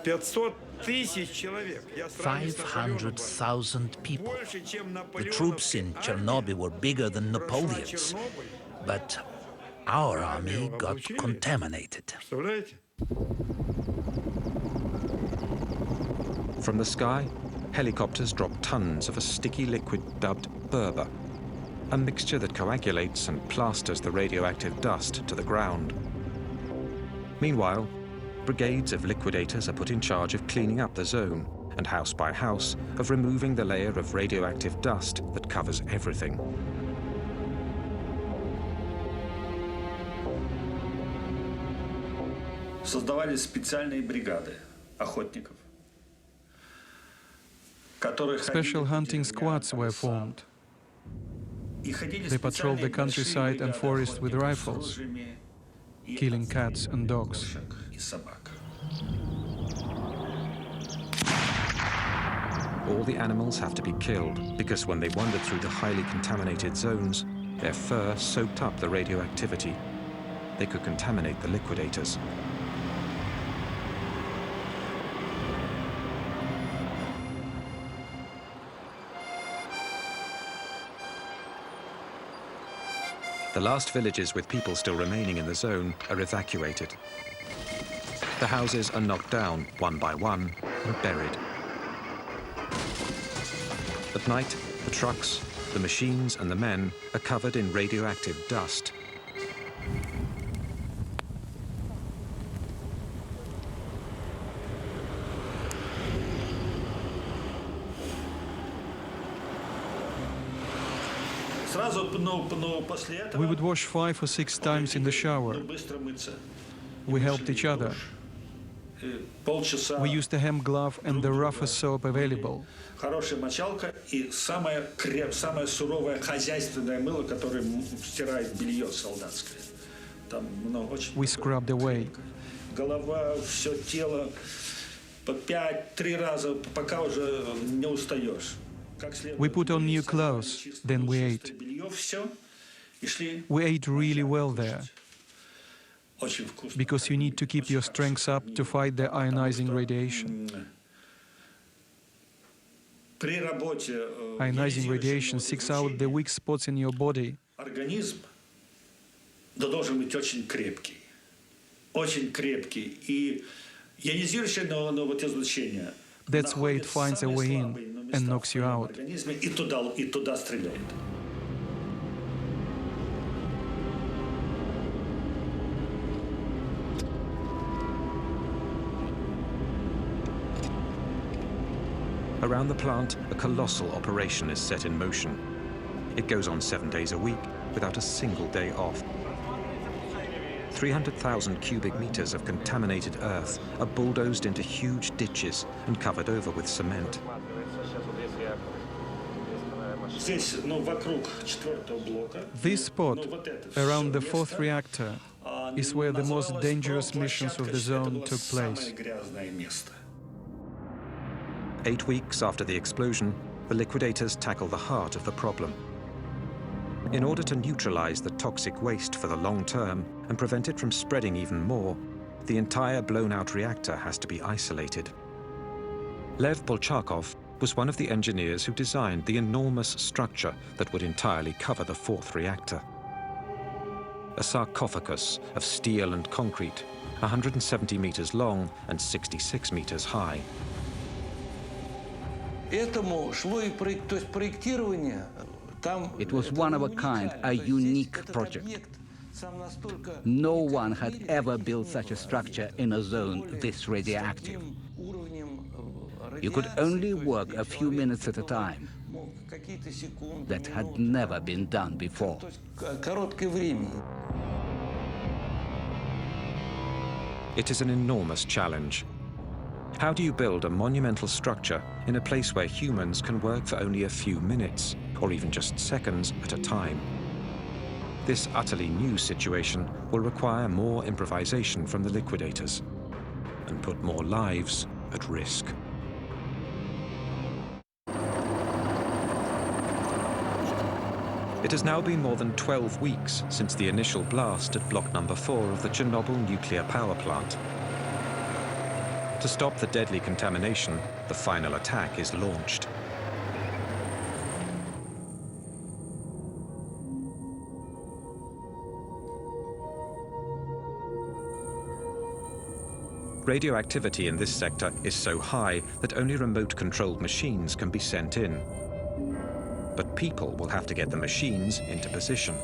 500,000 people. The troops in Chernobyl were bigger than Napoleon's, but our army got contaminated. From the sky, helicopters drop tons of a sticky liquid dubbed Berber, a mixture that coagulates and plasters the radioactive dust to the ground. Meanwhile, brigades of liquidators are put in charge of cleaning up the zone and house by house of removing the layer of radioactive dust that covers everything. Создавались специальные бригады охотников. Special hunting squads were formed. They patrolled the countryside and forest with rifles, killing cats and dogs. All the animals have to be killed because when they wander through the highly contaminated zones, their fur soaked up the radioactivity. They could contaminate the liquidators. The last villages with people still remaining in the zone are evacuated. The houses are knocked down one by one and buried. At night, the trucks, the machines and the men are covered in radioactive dust. We would wash 5 or 6 times in the shower. We helped each other. We used a hemp glove and the roughest soap available. Хорошая мочалка и самое суровое хозяйственное мыло, которое стирает белье солдатское. Там очень. We scrubbed away. Голова, все тело по 5-3 раза, пока уже не устаешь. We put on new clothes, then we ate. We ate really well there, because you need to keep your strength up to fight the ionizing radiation. Ionizing radiation seeks out the weak spots in your body. Организм должен быть очень крепкий. Очень крепкий. И ионизирующее излучение. That's where it finds a way in and knocks you out. И туда стреляет. Around the plant, a colossal operation is set in motion. It goes on 7 days a week without a single day off. 300,000 cubic meters of contaminated earth are bulldozed into huge ditches and covered over with cement. This spot, around the 4th reactor, is where the most dangerous missions of the zone took place. 8 weeks after the explosion, the liquidators tackle the heart of the problem. In order to neutralize the toxic waste for the long term and prevent it from spreading even more, the entire blown-out reactor has to be isolated. Lev Bolchakov was one of the engineers who designed the enormous structure that would entirely cover the 4th reactor. A sarcophagus of steel and concrete, 170 meters long and 66 meters high. It was one of a kind, a unique project. No one had ever built such a structure in a zone this radioactive. You could only work a few minutes at a time. That had never been done before. It is an enormous challenge. How do you build a monumental structure in a place where humans can work for only a few minutes, or even just seconds at a time? This utterly new situation will require more improvisation from the liquidators and put more lives at risk. It has now been more than 12 weeks since the initial blast at block number 4 of the Chernobyl nuclear power plant. To stop the deadly contamination, the final attack is launched. Radioactivity in this sector is so high that only remote-controlled machines can be sent in. But people will have to get the machines into position.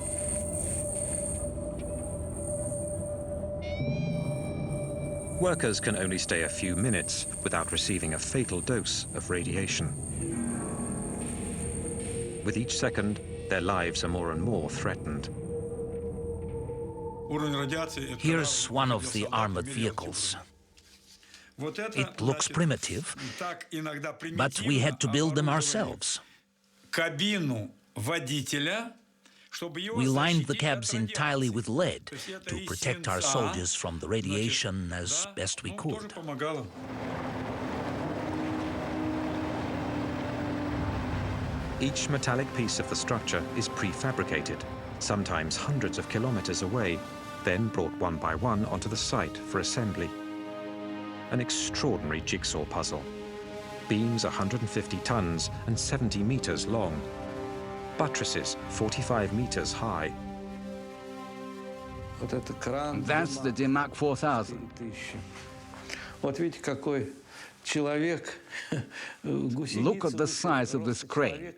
Workers can only stay a few minutes without receiving a fatal dose of radiation. With each second, their lives are more and more threatened. Here's one of the armored vehicles. It looks primitive, but we had to build them ourselves. We lined the cabs entirely with lead to protect our soldiers from the radiation as best we could. Each metallic piece of the structure is prefabricated, sometimes hundreds of kilometers away, then brought one by one onto the site for assembly. An extraordinary jigsaw puzzle. Beams 150 tons and 70 meters long. Buttresses 45 meters high. That's the Dimac 4000. Look at the size of this crane.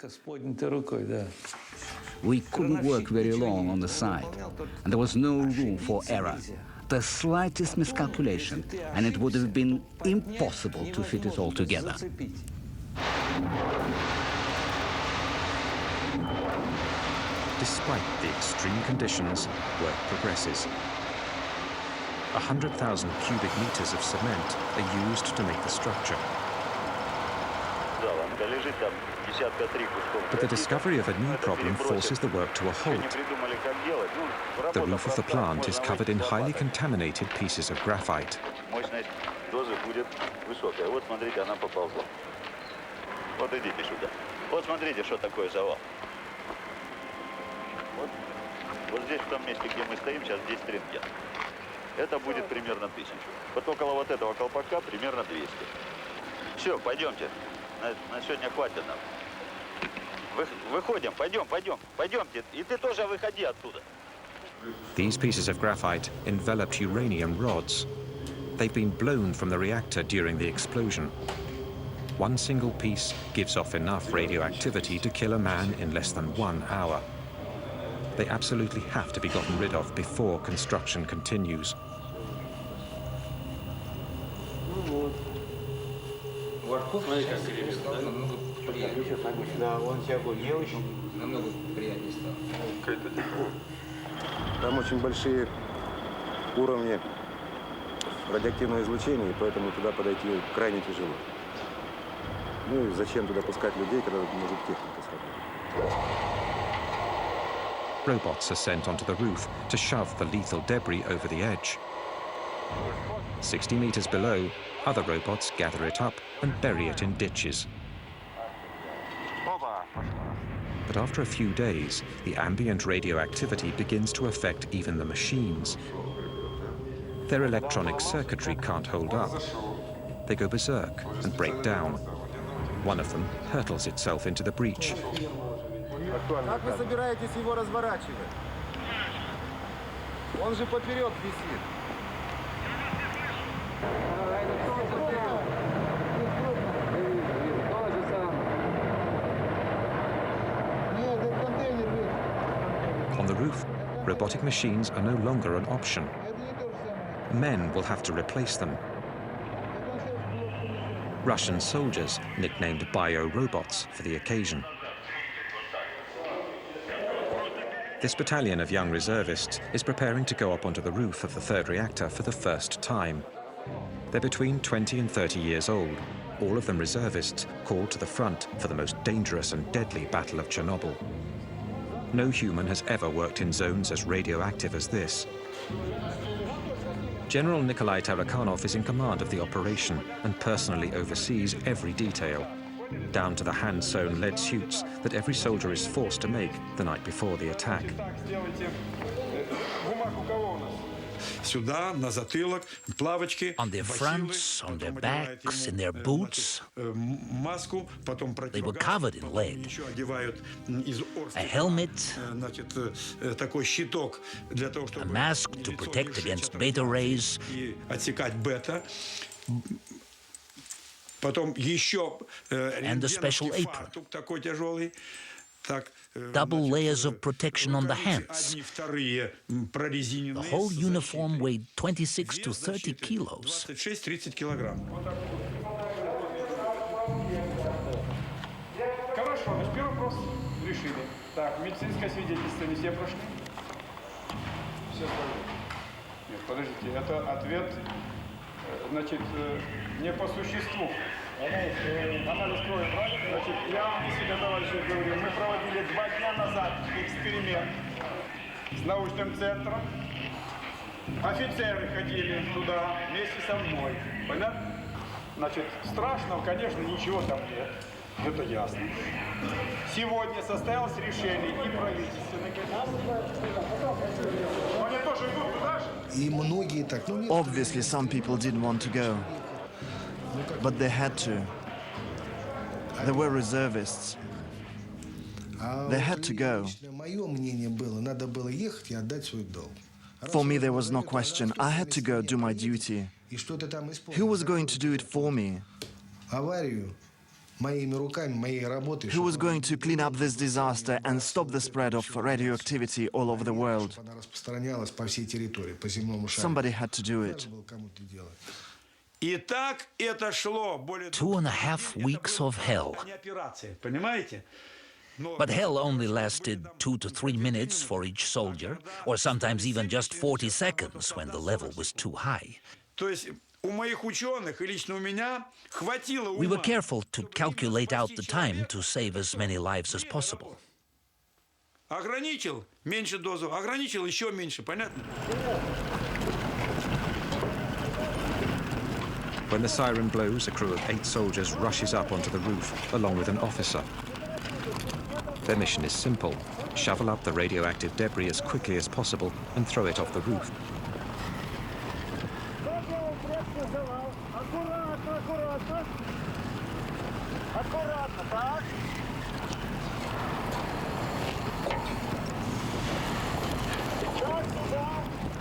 We couldn't work very long on the site, and there was no room for error. The slightest miscalculation, and it would have been impossible to fit it all together. Despite the extreme conditions, work progresses. 100,000 cubic meters of cement are used to make the structure. But the discovery of a new problem forces the work to a halt. The roof of the plant is covered in highly contaminated pieces of graphite. Вот здесь, в том месте, где мы стоим, сейчас 10 рентген. Это будет примерно 1000. Вот около вот этого колпака примерно 200. Все, пойдемте. На сегодня хватит нам. Выходим, пойдемте. И ты тоже выходи оттуда. These pieces of graphite enveloped uranium rods. They've been blown from the reactor during the explosion. One single piece gives off enough radioactivity to kill a man in less than 1 hour. They absolutely have to be gotten rid of before construction continues. Там очень большие уровни радиоактивного излучения, и поэтому туда подойти крайне тяжело. Ну и зачем туда пускать людей, когда может техника сработать? Robots are sent onto the roof to shove the lethal debris over the edge. 60 meters below, other robots gather it up and bury it in ditches. But after a few days, the ambient radioactivity begins to affect even the machines. Their electronic circuitry can't hold up. They go berserk and break down. One of them hurtles itself into the breach. Как вы собираетесь его разворачивать? Он же поперек висит. On the roof, robotic machines are no longer an option. Men will have to replace them. Russian soldiers, nicknamed bio-robots for the occasion. This battalion of young reservists is preparing to go up onto the roof of the third reactor for the first time. They're between 20 and 30 years old, all of them reservists called to the front for the most dangerous and deadly battle of Chernobyl. No human has ever worked in zones as radioactive as this. General Nikolai Tarakanov is in command of the operation and personally oversees every detail. down to the hand-sewn lead suits that every soldier is forced to make the night before the attack. On their fronts, on their backs, in their boots, they were covered in lead. A helmet, a mask to protect against beta rays, and a special apron. Double layers of protection on the hands. The whole uniform weighed 26 to 30 kilos. Хорошо, значит, первый вопрос решили. Так, медицинское свидетельство не все прошли? Все прошли. Нет, подождите, это ответ, значит, не по существу. Анализ крови, правильно? Значит, я вам несколько товарищей говорю, мы проводили 2 дня назад эксперимент с научным центром. Офицеры ходили туда вместе со мной. Понятно? Значит, страшного, конечно, ничего там нет. Это ясно. Сегодня состоялось решение и правительственное. Они тоже идут туда же? И многие так. Obviously, some people didn't want to go, but they had to. They were reservists. They had to go. For me, there was no question. I had to go do my duty. Who was going to do it for me? Who was going to clean up this disaster and stop the spread of radioactivity all over the world? Somebody had to do it. 2.5 weeks of hell. But hell only lasted 2 to 3 minutes for each soldier, or sometimes even just 40 seconds when the level was too high. We were careful to calculate out the time to save as many lives as possible. When the siren blows, a crew of 8 soldiers rushes up onto the roof, along with an officer. Their mission is simple: shovel up the radioactive debris as quickly as possible and throw it off the roof.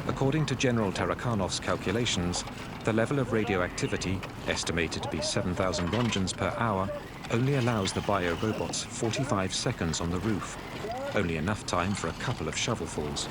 According to General Tarakanov's calculations, the level of radioactivity, estimated to be 7,000 rongens per hour, only allows the bio-robots 45 seconds on the roof, only enough time for a couple of shovelfuls.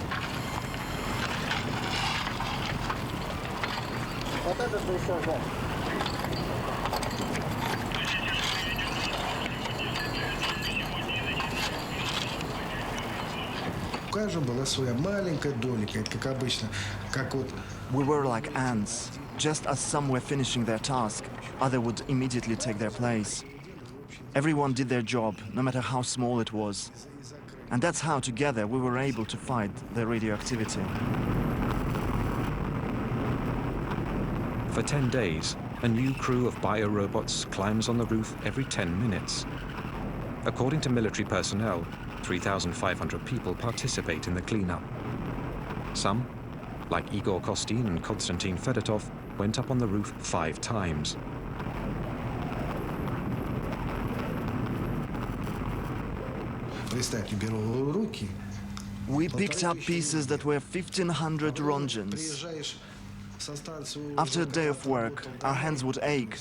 We were like ants. Just as some were finishing their task, others would immediately take their place. Everyone did their job, no matter how small it was. And that's how, together, we were able to fight the radioactivity. For 10 days, a new crew of bio-robots climbs on the roof every 10 minutes. According to military personnel, 3,500 people participate in the cleanup. Some, like Igor Kostin and Konstantin Fedotov, went up on the roof 5 times. We picked up pieces that were 1,500 rongens. After a day of work, our hands would ache,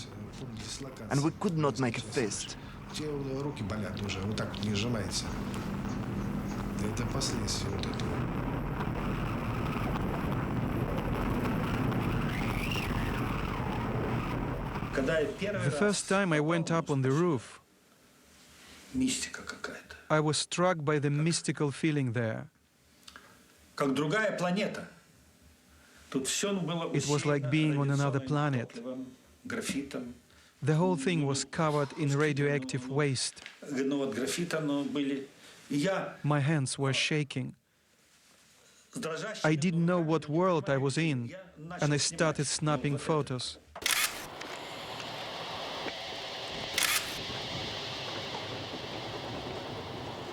and we could not make a fist. The first time I went up on the roof, I was struck by the mystical feeling there. It was like being on another planet. The whole thing was covered in radioactive waste. My hands were shaking. I didn't know what world I was in, and I started snapping photos.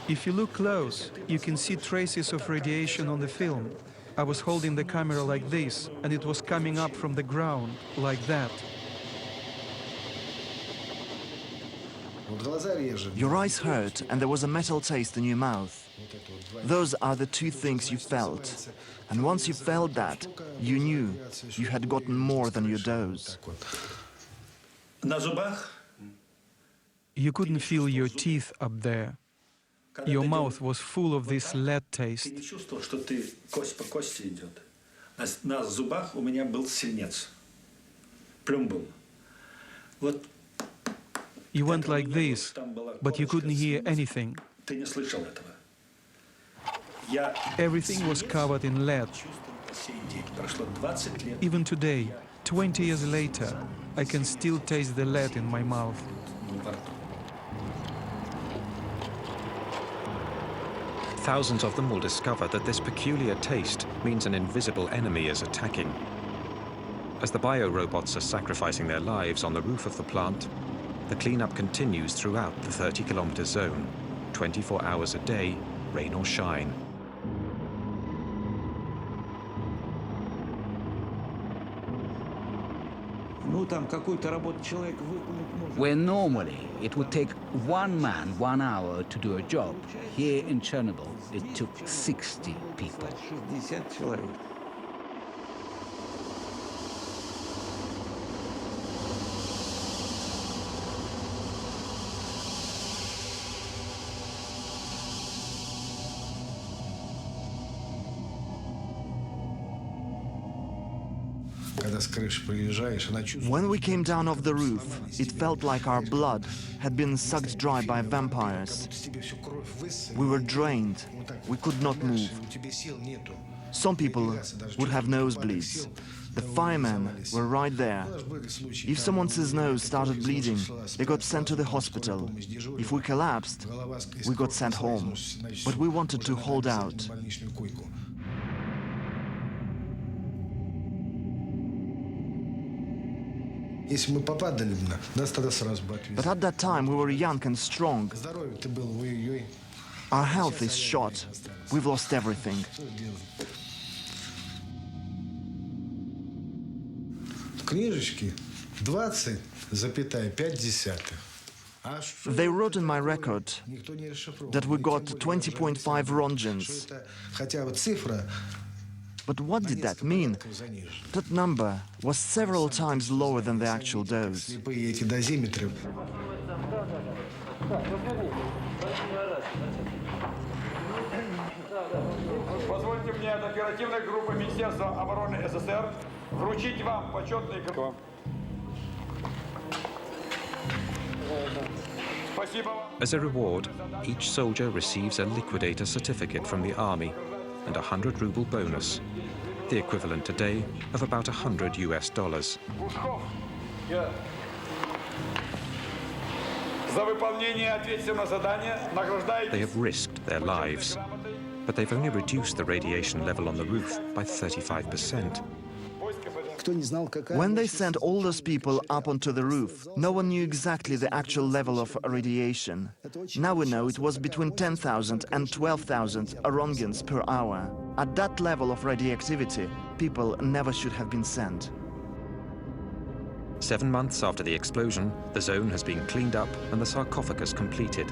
If you look close, you can see traces of radiation on the film. I was holding the camera like this, and it was coming up from the ground, like that. Your eyes hurt and there was a metal taste in your mouth. Those are the two things you felt. And once you felt that, you knew you had gotten more than your dose. You couldn't feel your teeth up there. Your mouth was full of this lead taste. You went like this, but you couldn't hear anything. Everything was covered in lead. Even today, 20 years later, I can still taste the lead in my mouth. Thousands of them will discover that this peculiar taste means an invisible enemy is attacking. As the biorobots are sacrificing their lives on the roof of the plant, the cleanup continues throughout the 30-kilometer zone, 24 hours a day, rain or shine. Where normally it would take one man 1 hour to do a job, here in Chernobyl it took 60 people. When we came down off the roof, it felt like our blood had been sucked dry by vampires. We were drained. We could not move. Some people would have nosebleeds. The firemen were right there. If someone's nose started bleeding, they got sent to the hospital. If we collapsed, we got sent home. But we wanted to hold out. But at that time we were young and strong. Our health is shot. We've lost everything. They wrote in my record that we got 20.5 rongens. But what did that mean? That number was several times lower than the actual dose. Позвольте мне от оперативной группы Министерства обороны СССР вручить вам почетный грамоту. As a reward, each soldier receives a liquidator certificate from the army and a 100-ruble bonus, the equivalent today of about $100 US. They have risked their lives, but they've only reduced the radiation level on the roof by 35%. When they sent all those people up onto the roof, no one knew exactly the actual level of radiation. Now we know it was between 10,000 and 12,000 rongens per hour. At that level of radioactivity, people never should have been sent. 7 months after the explosion, the zone has been cleaned up and the sarcophagus completed.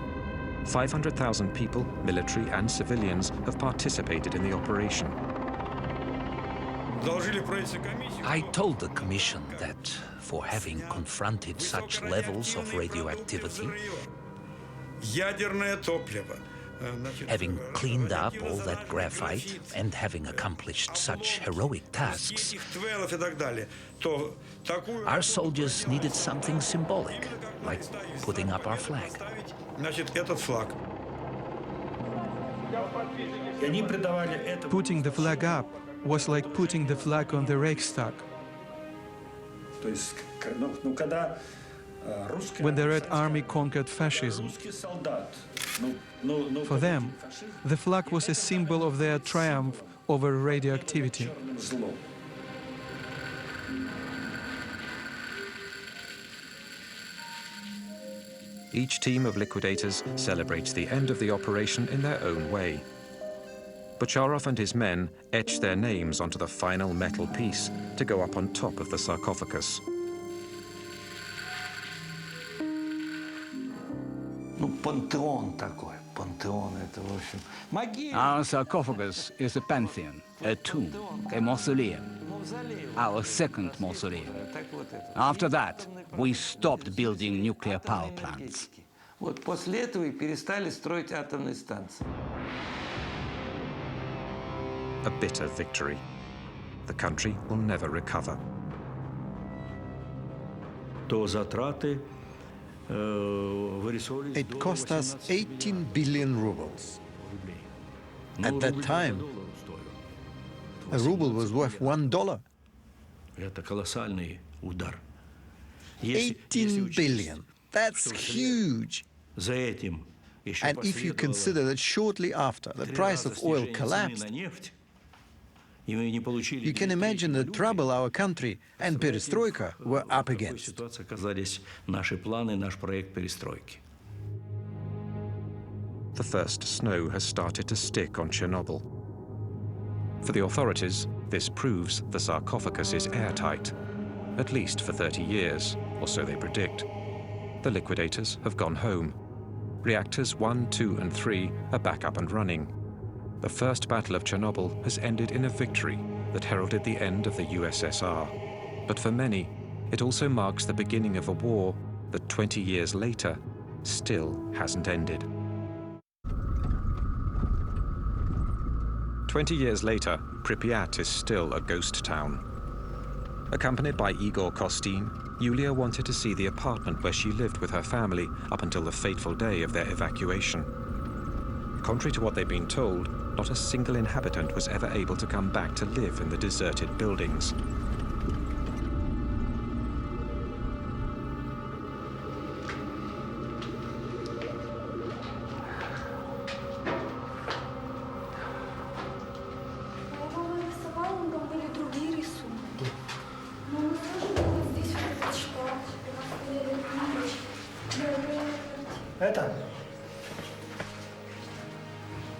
500,000 people, military and civilians, have participated in the operation. I told the Commission that for having confronted such levels of radioactivity, having cleaned up all that graphite and having accomplished such heroic tasks, our soldiers needed something symbolic, like putting up our flag. Putting the flag up was like putting the flag on the Reichstag. When the Red Army conquered fascism, for them, the flag was a symbol of their triumph over radioactivity. Each team of liquidators celebrates the end of the operation in their own way. Bocharov and his men etch their names onto the final metal piece to go up on top of the sarcophagus. Our sarcophagus is a pantheon, a tomb, a mausoleum, our second mausoleum. After that, we stopped building nuclear power plants. A bitter victory. The country will never recover. It cost us 18 billion rubles. At that time, a ruble was worth $1. 18 billion. That's huge. And if you consider that shortly after the price of oil collapsed, you can imagine the trouble our country and perestroika were up against. The first snow has started to stick on Chernobyl. For the authorities, this proves the sarcophagus is airtight, at least for 30 years, or so they predict. The liquidators have gone home. Reactors 1, 2, and 3 are back up and running. The first battle of Chernobyl has ended in a victory that heralded the end of the USSR. But for many, it also marks the beginning of a war that 20 years later still hasn't ended. 20 years later, Pripyat is still a ghost town. Accompanied by Igor Kostin, Yulia wanted to see the apartment where she lived with her family up until the fateful day of their evacuation. Contrary to what they'd been told, not a single inhabitant was ever able to come back to live in the deserted buildings.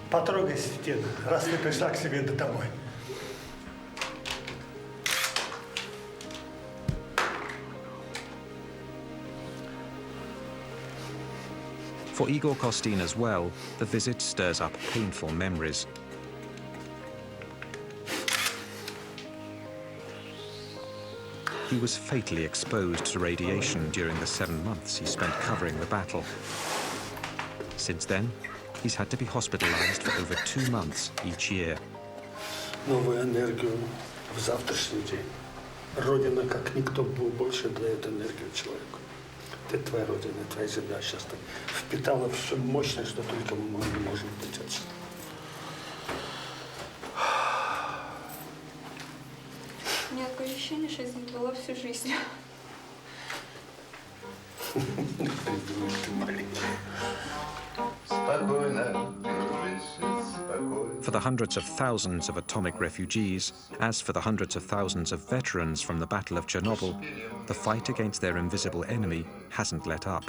Потрогай стену, раз ты пришла к себе домой. For Igor Kostin as well, the visit stirs up painful memories. He was fatally exposed to radiation during the 7 months he spent covering the battle. Since then, he's had to be hospitalized for over 2 months each year. Новую энергию в завтрашний день. Родина, как никто, больше дает энергию человеку. Это твоя родина, твоя земля сейчас так впитала все мощное, что только мы можем быть отсюда. У меня такое ощущение, что я здесь была всю жизнь. For the hundreds of thousands of atomic refugees, as for the hundreds of thousands of veterans from the Battle of Chernobyl, the fight against their invisible enemy hasn't let up.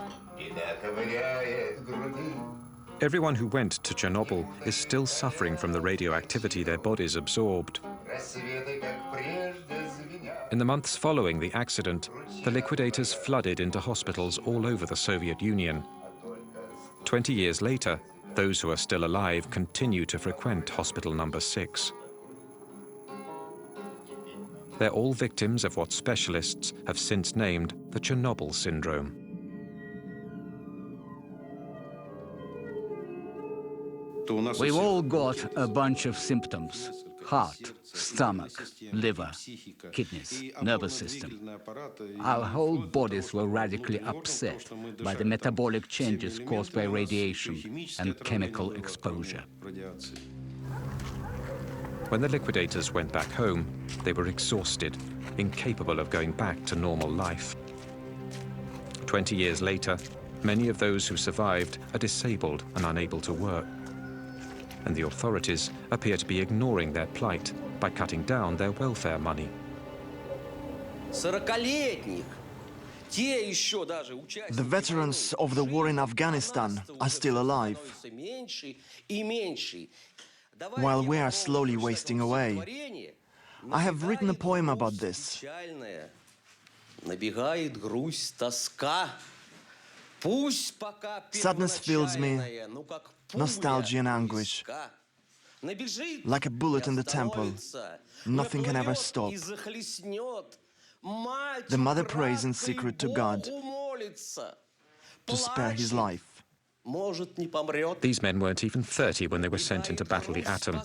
Everyone who went to Chernobyl is still suffering from the radioactivity their bodies absorbed. In the months following the accident, the liquidators flooded into hospitals all over the Soviet Union. 20 years later, those who are still alive continue to frequent Hospital Number 6. They're all victims of what specialists have since named the Chernobyl syndrome. We've all got a bunch of symptoms: heart, stomach, liver, kidneys, nervous system. Our whole bodies were radically upset by the metabolic changes caused by radiation and chemical exposure. When the liquidators went back home, they were exhausted, incapable of going back to normal life. 20 years later, many of those who survived are disabled and unable to work. And the authorities appear to be ignoring their plight by cutting down their welfare money. The veterans of the war in Afghanistan are still alive, while we are slowly wasting away. I have written a poem about this. Sadness fills me, nostalgia and anguish. Like a bullet in the temple, nothing can ever stop. The mother prays in secret to God to spare his life. These men weren't even 30 when they were sent in to battle the atom.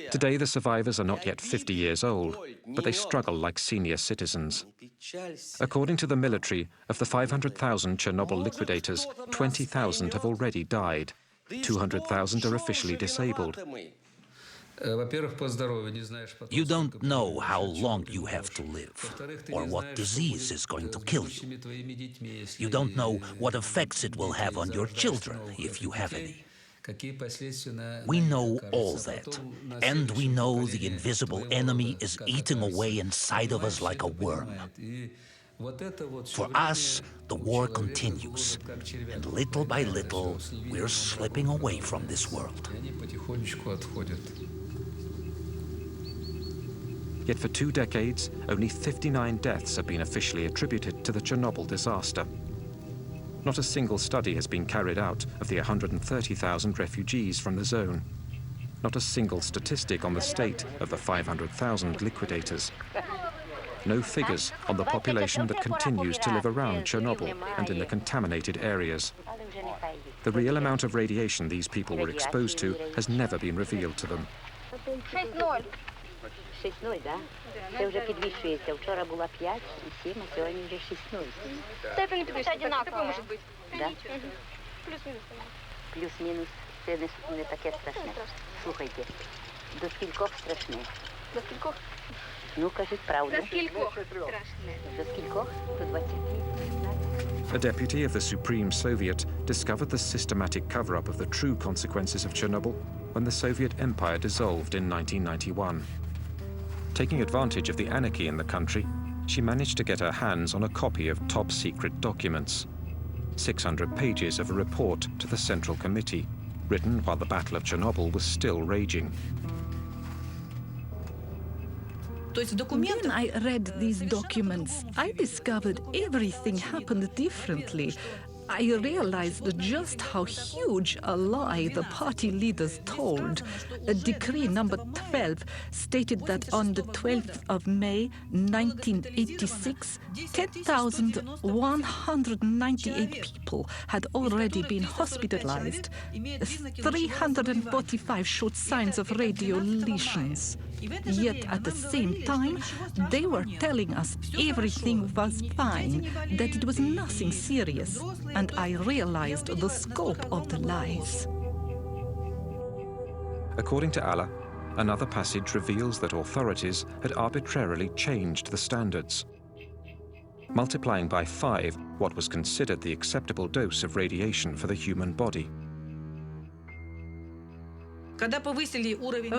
Today, the survivors are not yet 50 years old, but they struggle like senior citizens. According to the military, of the 500,000 Chernobyl liquidators, 20,000 have already died. 200,000 are officially disabled. You don't know how long you have to live, or what disease is going to kill you. You don't know what effects it will have on your children, if you have any. We know all that, and we know the invisible enemy is eating away inside of us like a worm. For us, the war continues, and little by little, we're slipping away from this world. Yet for 2 decades, only 59 deaths have been officially attributed to the Chernobyl disaster. Not a single study has been carried out of the 130,000 refugees from the zone. Not a single statistic on the state of the 500,000 liquidators. No figures on the population that continues to live around Chernobyl and in the contaminated areas. The real amount of radiation these people were exposed to has never been revealed to them. 6-0, да? Це вже підвищується. Вчора була 5, 7, а сьогодні вже 6-0. Степень підвищується однаково може бути. Да? Плюс-мінус. Це не таке страшне. Слухайте, до скількох страшне? До скількох? Ну, кажіть правду. До скількох страшне? До скількох? До 20. A deputy of the Supreme Soviet discovered the systematic cover-up of the true consequences of Chernobyl when the Soviet Empire dissolved in 1991. Taking advantage of the anarchy in the country, she managed to get her hands on a copy of top-secret documents. 600 pages of a report to the Central Committee, written while the Battle of Chernobyl was still raging. When I read these documents, I discovered everything happened differently. I realized just how huge a lie the party leaders told. A decree number 12 stated that on the 12th of May 1986, 10,198 people had already been hospitalized. 345 showed signs of radio lesions. Yet at the same time, they were telling us everything was fine, that it was nothing serious, and I realized the scope of the lies. According to Allah, another passage reveals that authorities had arbitrarily changed the standards, multiplying by 5 what was considered the acceptable dose of radiation for the human body.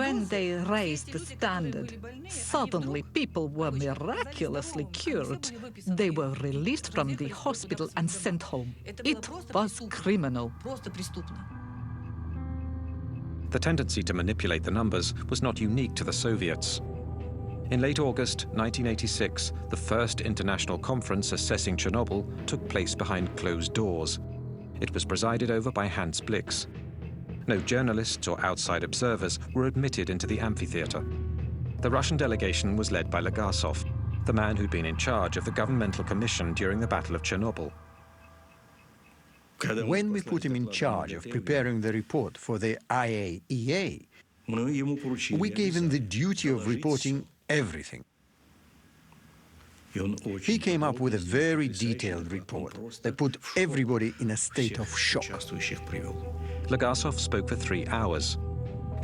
When they raised the standard, suddenly people were miraculously cured. They were released from the hospital and sent home. It was criminal. The tendency to manipulate the numbers was not unique to the Soviets. In late August 1986, the first international conference assessing Chernobyl took place behind closed doors. It was presided over by Hans Blix. No journalists or outside observers were admitted into the amphitheater. The Russian delegation was led by Legasov, the man who'd been in charge of the governmental commission during the Battle of Chernobyl. When we put him in charge of preparing the report for the IAEA, we gave him the duty of reporting everything. He came up with a very detailed report that put everybody in a state of shock. Legasov spoke for 3 hours.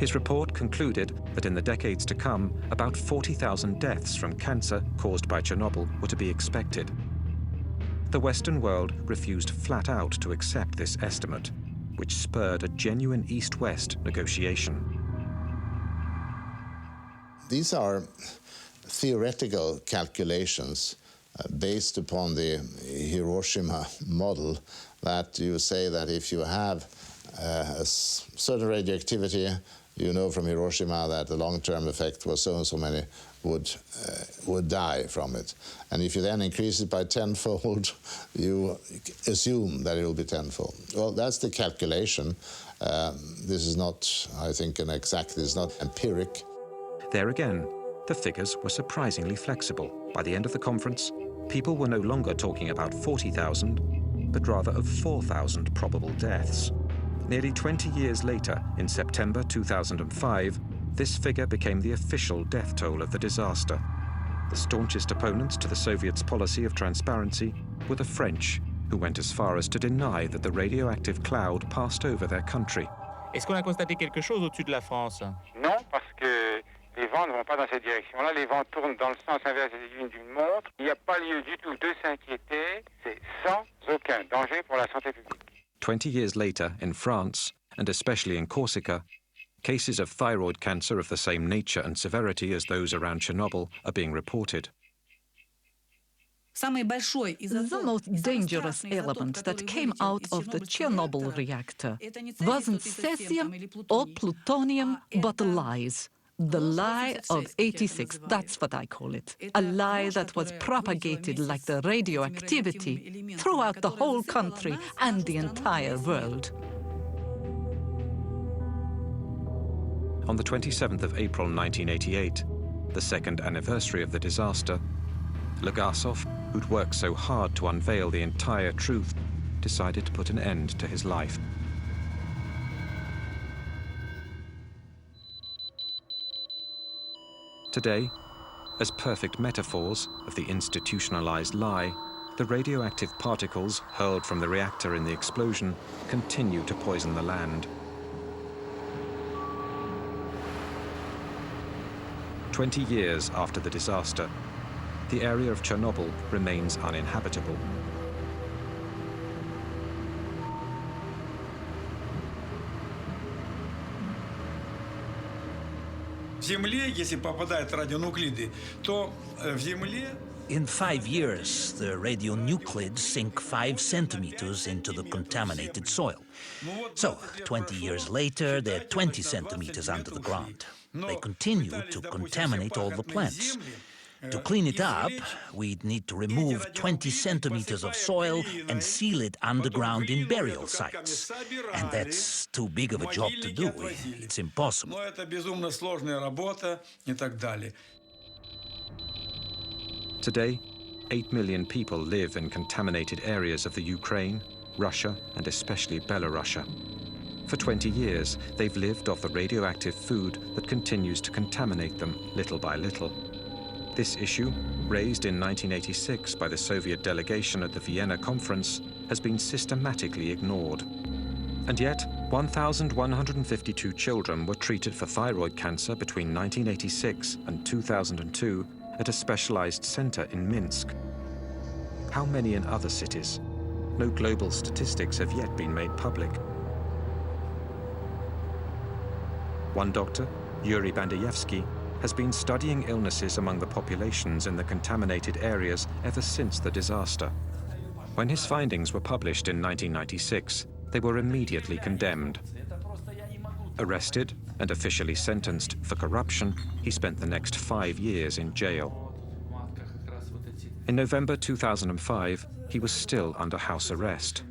His report concluded that in the decades to come, about 40,000 deaths from cancer caused by Chernobyl were to be expected. The Western world refused flat out to accept this estimate, which spurred a genuine East-West negotiation. These are theoretical calculations based upon the Hiroshima model, that you say that if you have a certain radioactivity, you know from Hiroshima that the long-term effect was so and so many would die from it. And if you then increase it by tenfold, you assume that it will be tenfold. Well, that's the calculation. This is not, I think, this is not empiric. There again, the figures were surprisingly flexible. By the end of the conference, people were no longer talking about 40,000, but rather of 4,000 probable deaths. Nearly 20 years later, in September 2005, this figure became the official death toll of the disaster. The staunchest opponents to the Soviets' policy of transparency were the French, who went as far as to deny that the radioactive cloud passed over their country. Est-ce qu'on a constaté quelque chose au-dessus de la France? Non, parce que les vents ne vont pas dans cette direction-là. Les vents tournent dans le sens inverse des aiguilles d'une montre. Il n'y a pas lieu du tout de s'inquiéter. C'est sans aucun danger pour la santé publique. 20 years later, in France, and especially in Corsica, cases of thyroid cancer of the same nature and severity as those around Chernobyl are being reported. The most dangerous element that came out of the Chernobyl reactor wasn't cesium or plutonium, but lies. The lie of 86, that's what I call it. A lie that was propagated like the radioactivity throughout the whole country and the entire world. On the 27th of April 1988, the second anniversary of the disaster, Legasov, who'd worked so hard to unveil the entire truth, decided to put an end to his life. Today, as perfect metaphors of the institutionalized lie, the radioactive particles hurled from the reactor in the explosion continue to poison the land. 20 years after the disaster, the area of Chernobyl remains uninhabitable. In 5 years, the radionuclides sink 5 centimeters into the contaminated soil. So, 20 years later, they're 20 centimeters under the ground. They continue to contaminate all the plants. To clean it up, we'd need to remove 20 centimeters of soil and seal it underground in burial sites. And that's too big of a job to do. It's impossible. Today, 8 million people live in contaminated areas of the Ukraine, Russia, and especially Belarus. For 20 years, they've lived off the radioactive food that continues to contaminate them little by little. This issue, raised in 1986 by the Soviet delegation at the Vienna conference, has been systematically ignored. And yet, 1,152 children were treated for thyroid cancer between 1986 and 2002 at a specialized center in Minsk. How many in other cities? No global statistics have yet been made public. One doctor, Yuri Bandayevsky, has been studying illnesses among the populations in the contaminated areas ever since the disaster. When his findings were published in 1996, they were immediately condemned. Arrested and officially sentenced for corruption, he spent the next 5 years in jail. In November 2005, he was still under house arrest.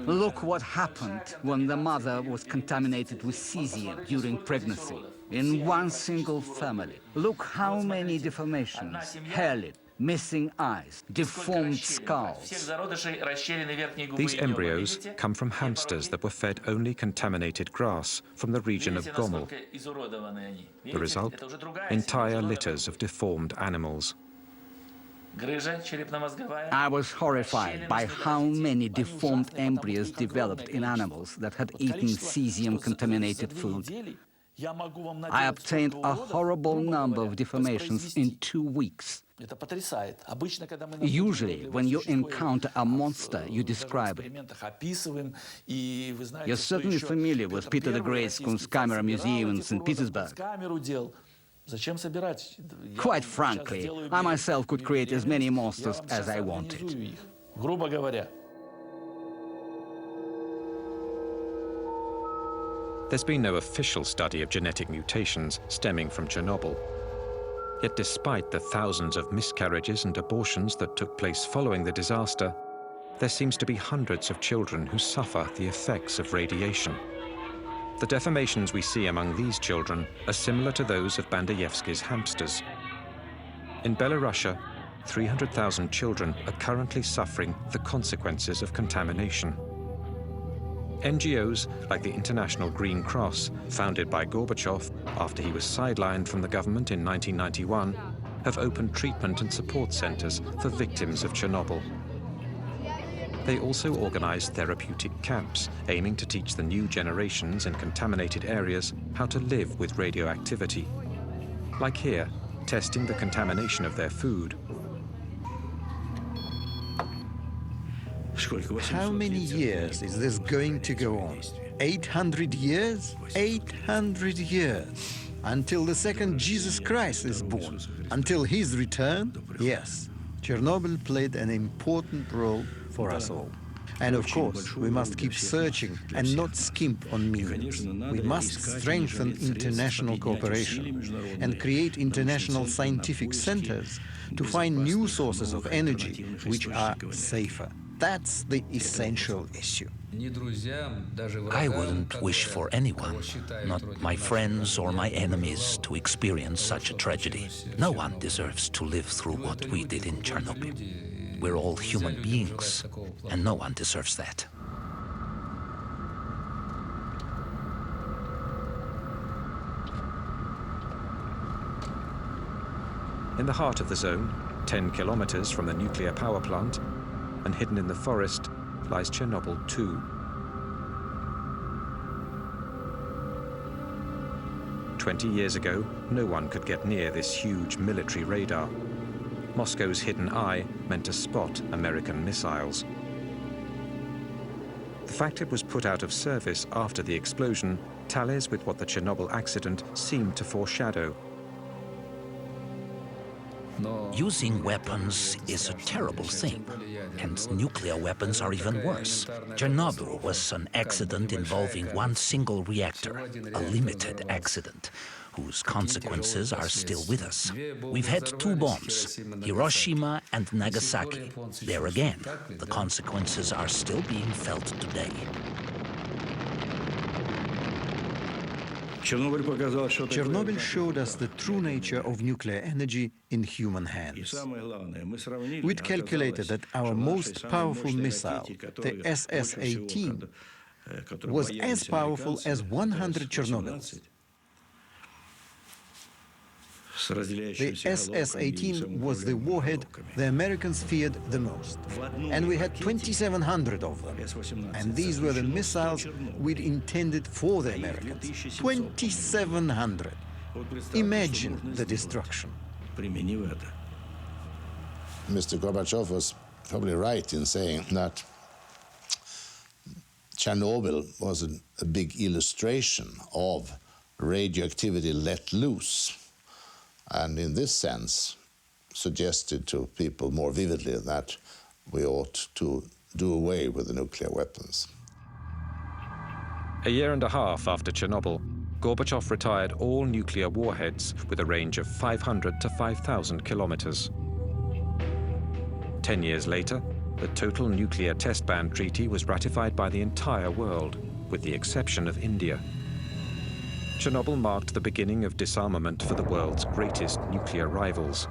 Look what happened when the mother was contaminated with cesium during pregnancy. In one single family. Look how many deformations, hair lip, missing eyes, deformed skulls. These embryos come from hamsters that were fed only contaminated grass from the region of Gomel. The result? Entire litters of deformed animals. I was horrified by how many deformed embryos developed in animals that had eaten cesium-contaminated food. I obtained a horrible number of deformations in 2 weeks. Usually, when you encounter a monster, you describe it. You're certainly familiar with Peter the Great's Kunstkamera Museum in St. Petersburg. Quite frankly, I myself could create as many monsters as I wanted. There's been no official study of genetic mutations stemming from Chernobyl. Yet despite the thousands of miscarriages and abortions that took place following the disaster, there seems to be hundreds of children who suffer the effects of radiation. The deformations we see among these children are similar to those of Bandayevsky's hamsters. In Belarusia, 300,000 children are currently suffering the consequences of contamination. NGOs like the International Green Cross, founded by Gorbachev after he was sidelined from the government in 1991, have opened treatment and support centers for victims of Chernobyl. They also organize therapeutic camps, aiming to teach the new generations in contaminated areas how to live with radioactivity. Like here, testing the contamination of their food. How many years is this going to go on? 800 years? 800 years. Until the second Jesus Christ is born. Until his return? Yes. Chernobyl played an important role for us all. And of course, we must keep searching and not skimp on means. We must strengthen international cooperation and create international scientific centers to find new sources of energy which are safer. That's the essential issue. I wouldn't wish for anyone, not my friends or my enemies, to experience such a tragedy. No one deserves to live through what we did in Chernobyl. We're all human beings, and no one deserves that. In the heart of the zone, 10 kilometers from the nuclear power plant, and hidden in the forest, lies Chernobyl 2. 20 years ago, no one could get near this huge military radar. Moscow's hidden eye meant to spot American missiles. The fact it was put out of service after the explosion tallies with what the Chernobyl accident seemed to foreshadow. Using weapons is a terrible thing, and nuclear weapons are even worse. Chernobyl was an accident involving one single reactor, a limited accident, whose consequences are still with us. We've had 2 bombs, Hiroshima and Nagasaki. There again, the consequences are still being felt today. Chernobyl showed us the true nature of nuclear energy in human hands. We'd calculated that our most powerful missile, the SS-18, was as powerful as 100 Chernobyls. The SS-18 was the warhead the Americans feared the most, and we had 2,700 of them. And these were the missiles we'd intended for the Americans. 2,700. Imagine the destruction. Mr. Gorbachev was probably right in saying that Chernobyl was a big illustration of radioactivity let loose. And in this sense, suggested to people more vividly that we ought to do away with the nuclear weapons. A year and a half after Chernobyl, Gorbachev retired all nuclear warheads with a range of 500 to 5,000 kilometers. 10 years later, the Total Nuclear Test Ban Treaty was ratified by the entire world, with the exception of India. Chernobyl marked the beginning of disarmament for the world's greatest nuclear rivals.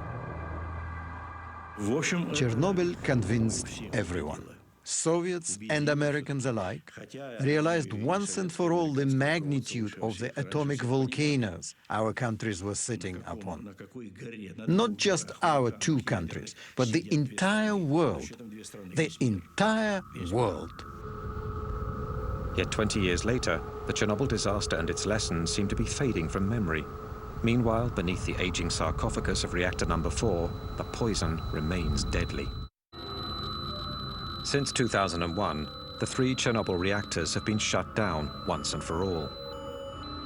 Chernobyl convinced everyone. Soviets and Americans alike realized once and for all the magnitude of the atomic volcanoes our countries were sitting upon. Not just our 2 countries, but the entire world. The entire world. Yet 20 years later, the Chernobyl disaster and its lessons seem to be fading from memory. Meanwhile, beneath the aging sarcophagus of reactor number 4, the poison remains deadly. Since 2001, the 3 Chernobyl reactors have been shut down once and for all.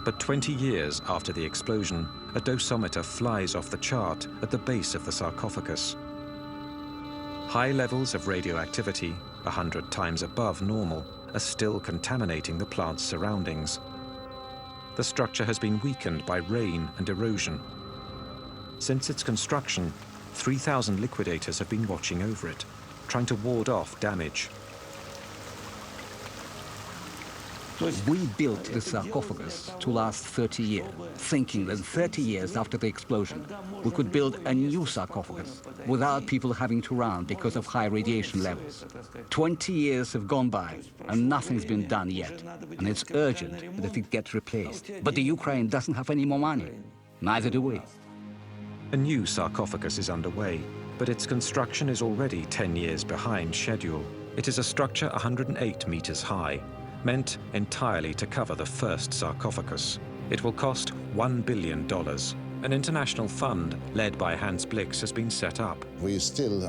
But 20 years after the explosion, a dosimeter flies off the chart at the base of the sarcophagus. High levels of radioactivity, 100 times above normal, are still contaminating the plant's surroundings. The structure has been weakened by rain and erosion. Since its construction, 3,000 liquidators have been watching over it, trying to ward off damage. We built the sarcophagus to last 30 years, thinking that 30 years after the explosion, we could build a new sarcophagus without people having to run because of high radiation levels. 20 years have gone by and nothing's been done yet, and it's urgent that it gets replaced. But the Ukraine doesn't have any more money. Neither do we. A new sarcophagus is underway, but its construction is already 10 years behind schedule. It is a structure 108 meters high, meant entirely to cover the first sarcophagus. It will cost $1 billion. An international fund led by Hans Blix has been set up. We still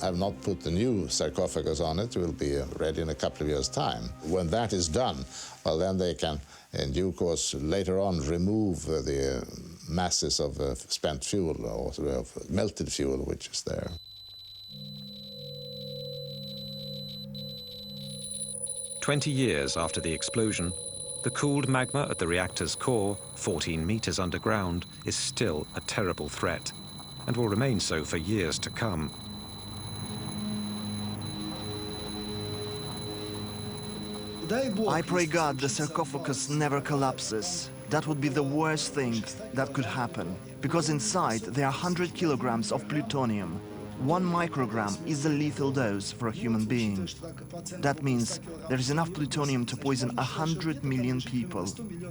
have not put the new sarcophagus on it. It will be ready in a couple of years' time. When that is done, well, then they can, in due course, later on remove the masses of spent fuel or of melted fuel which is there. "20 years after the explosion, the cooled magma at the reactor's core, 14 meters underground, is still a terrible threat and will remain so for years to come. I pray God the sarcophagus never collapses. That would be the worst thing that could happen, because inside there are 100 kilograms of plutonium. 1 microgram is a lethal dose for a human being. That means there is enough plutonium to poison 100 million people.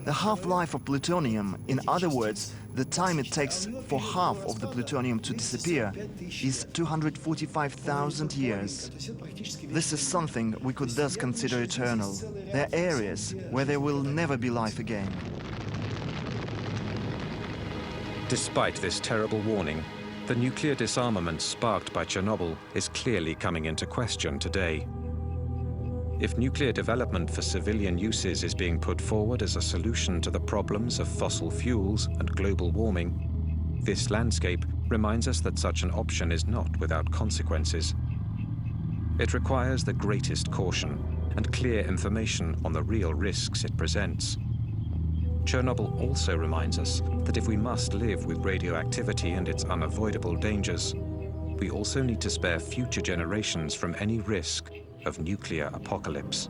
The half-life of plutonium, in other words, the time it takes for half of the plutonium to disappear, is 245,000 years. This is something we could thus consider eternal. There are areas where there will never be life again. Despite this terrible warning, the nuclear disarmament sparked by Chernobyl is clearly coming into question today. If nuclear development for civilian uses is being put forward as a solution to the problems of fossil fuels and global warming, this landscape reminds us that such an option is not without consequences. It requires the greatest caution and clear information on the real risks it presents. Chernobyl also reminds us that if we must live with radioactivity and its unavoidable dangers, we also need to spare future generations from any risk of nuclear apocalypse.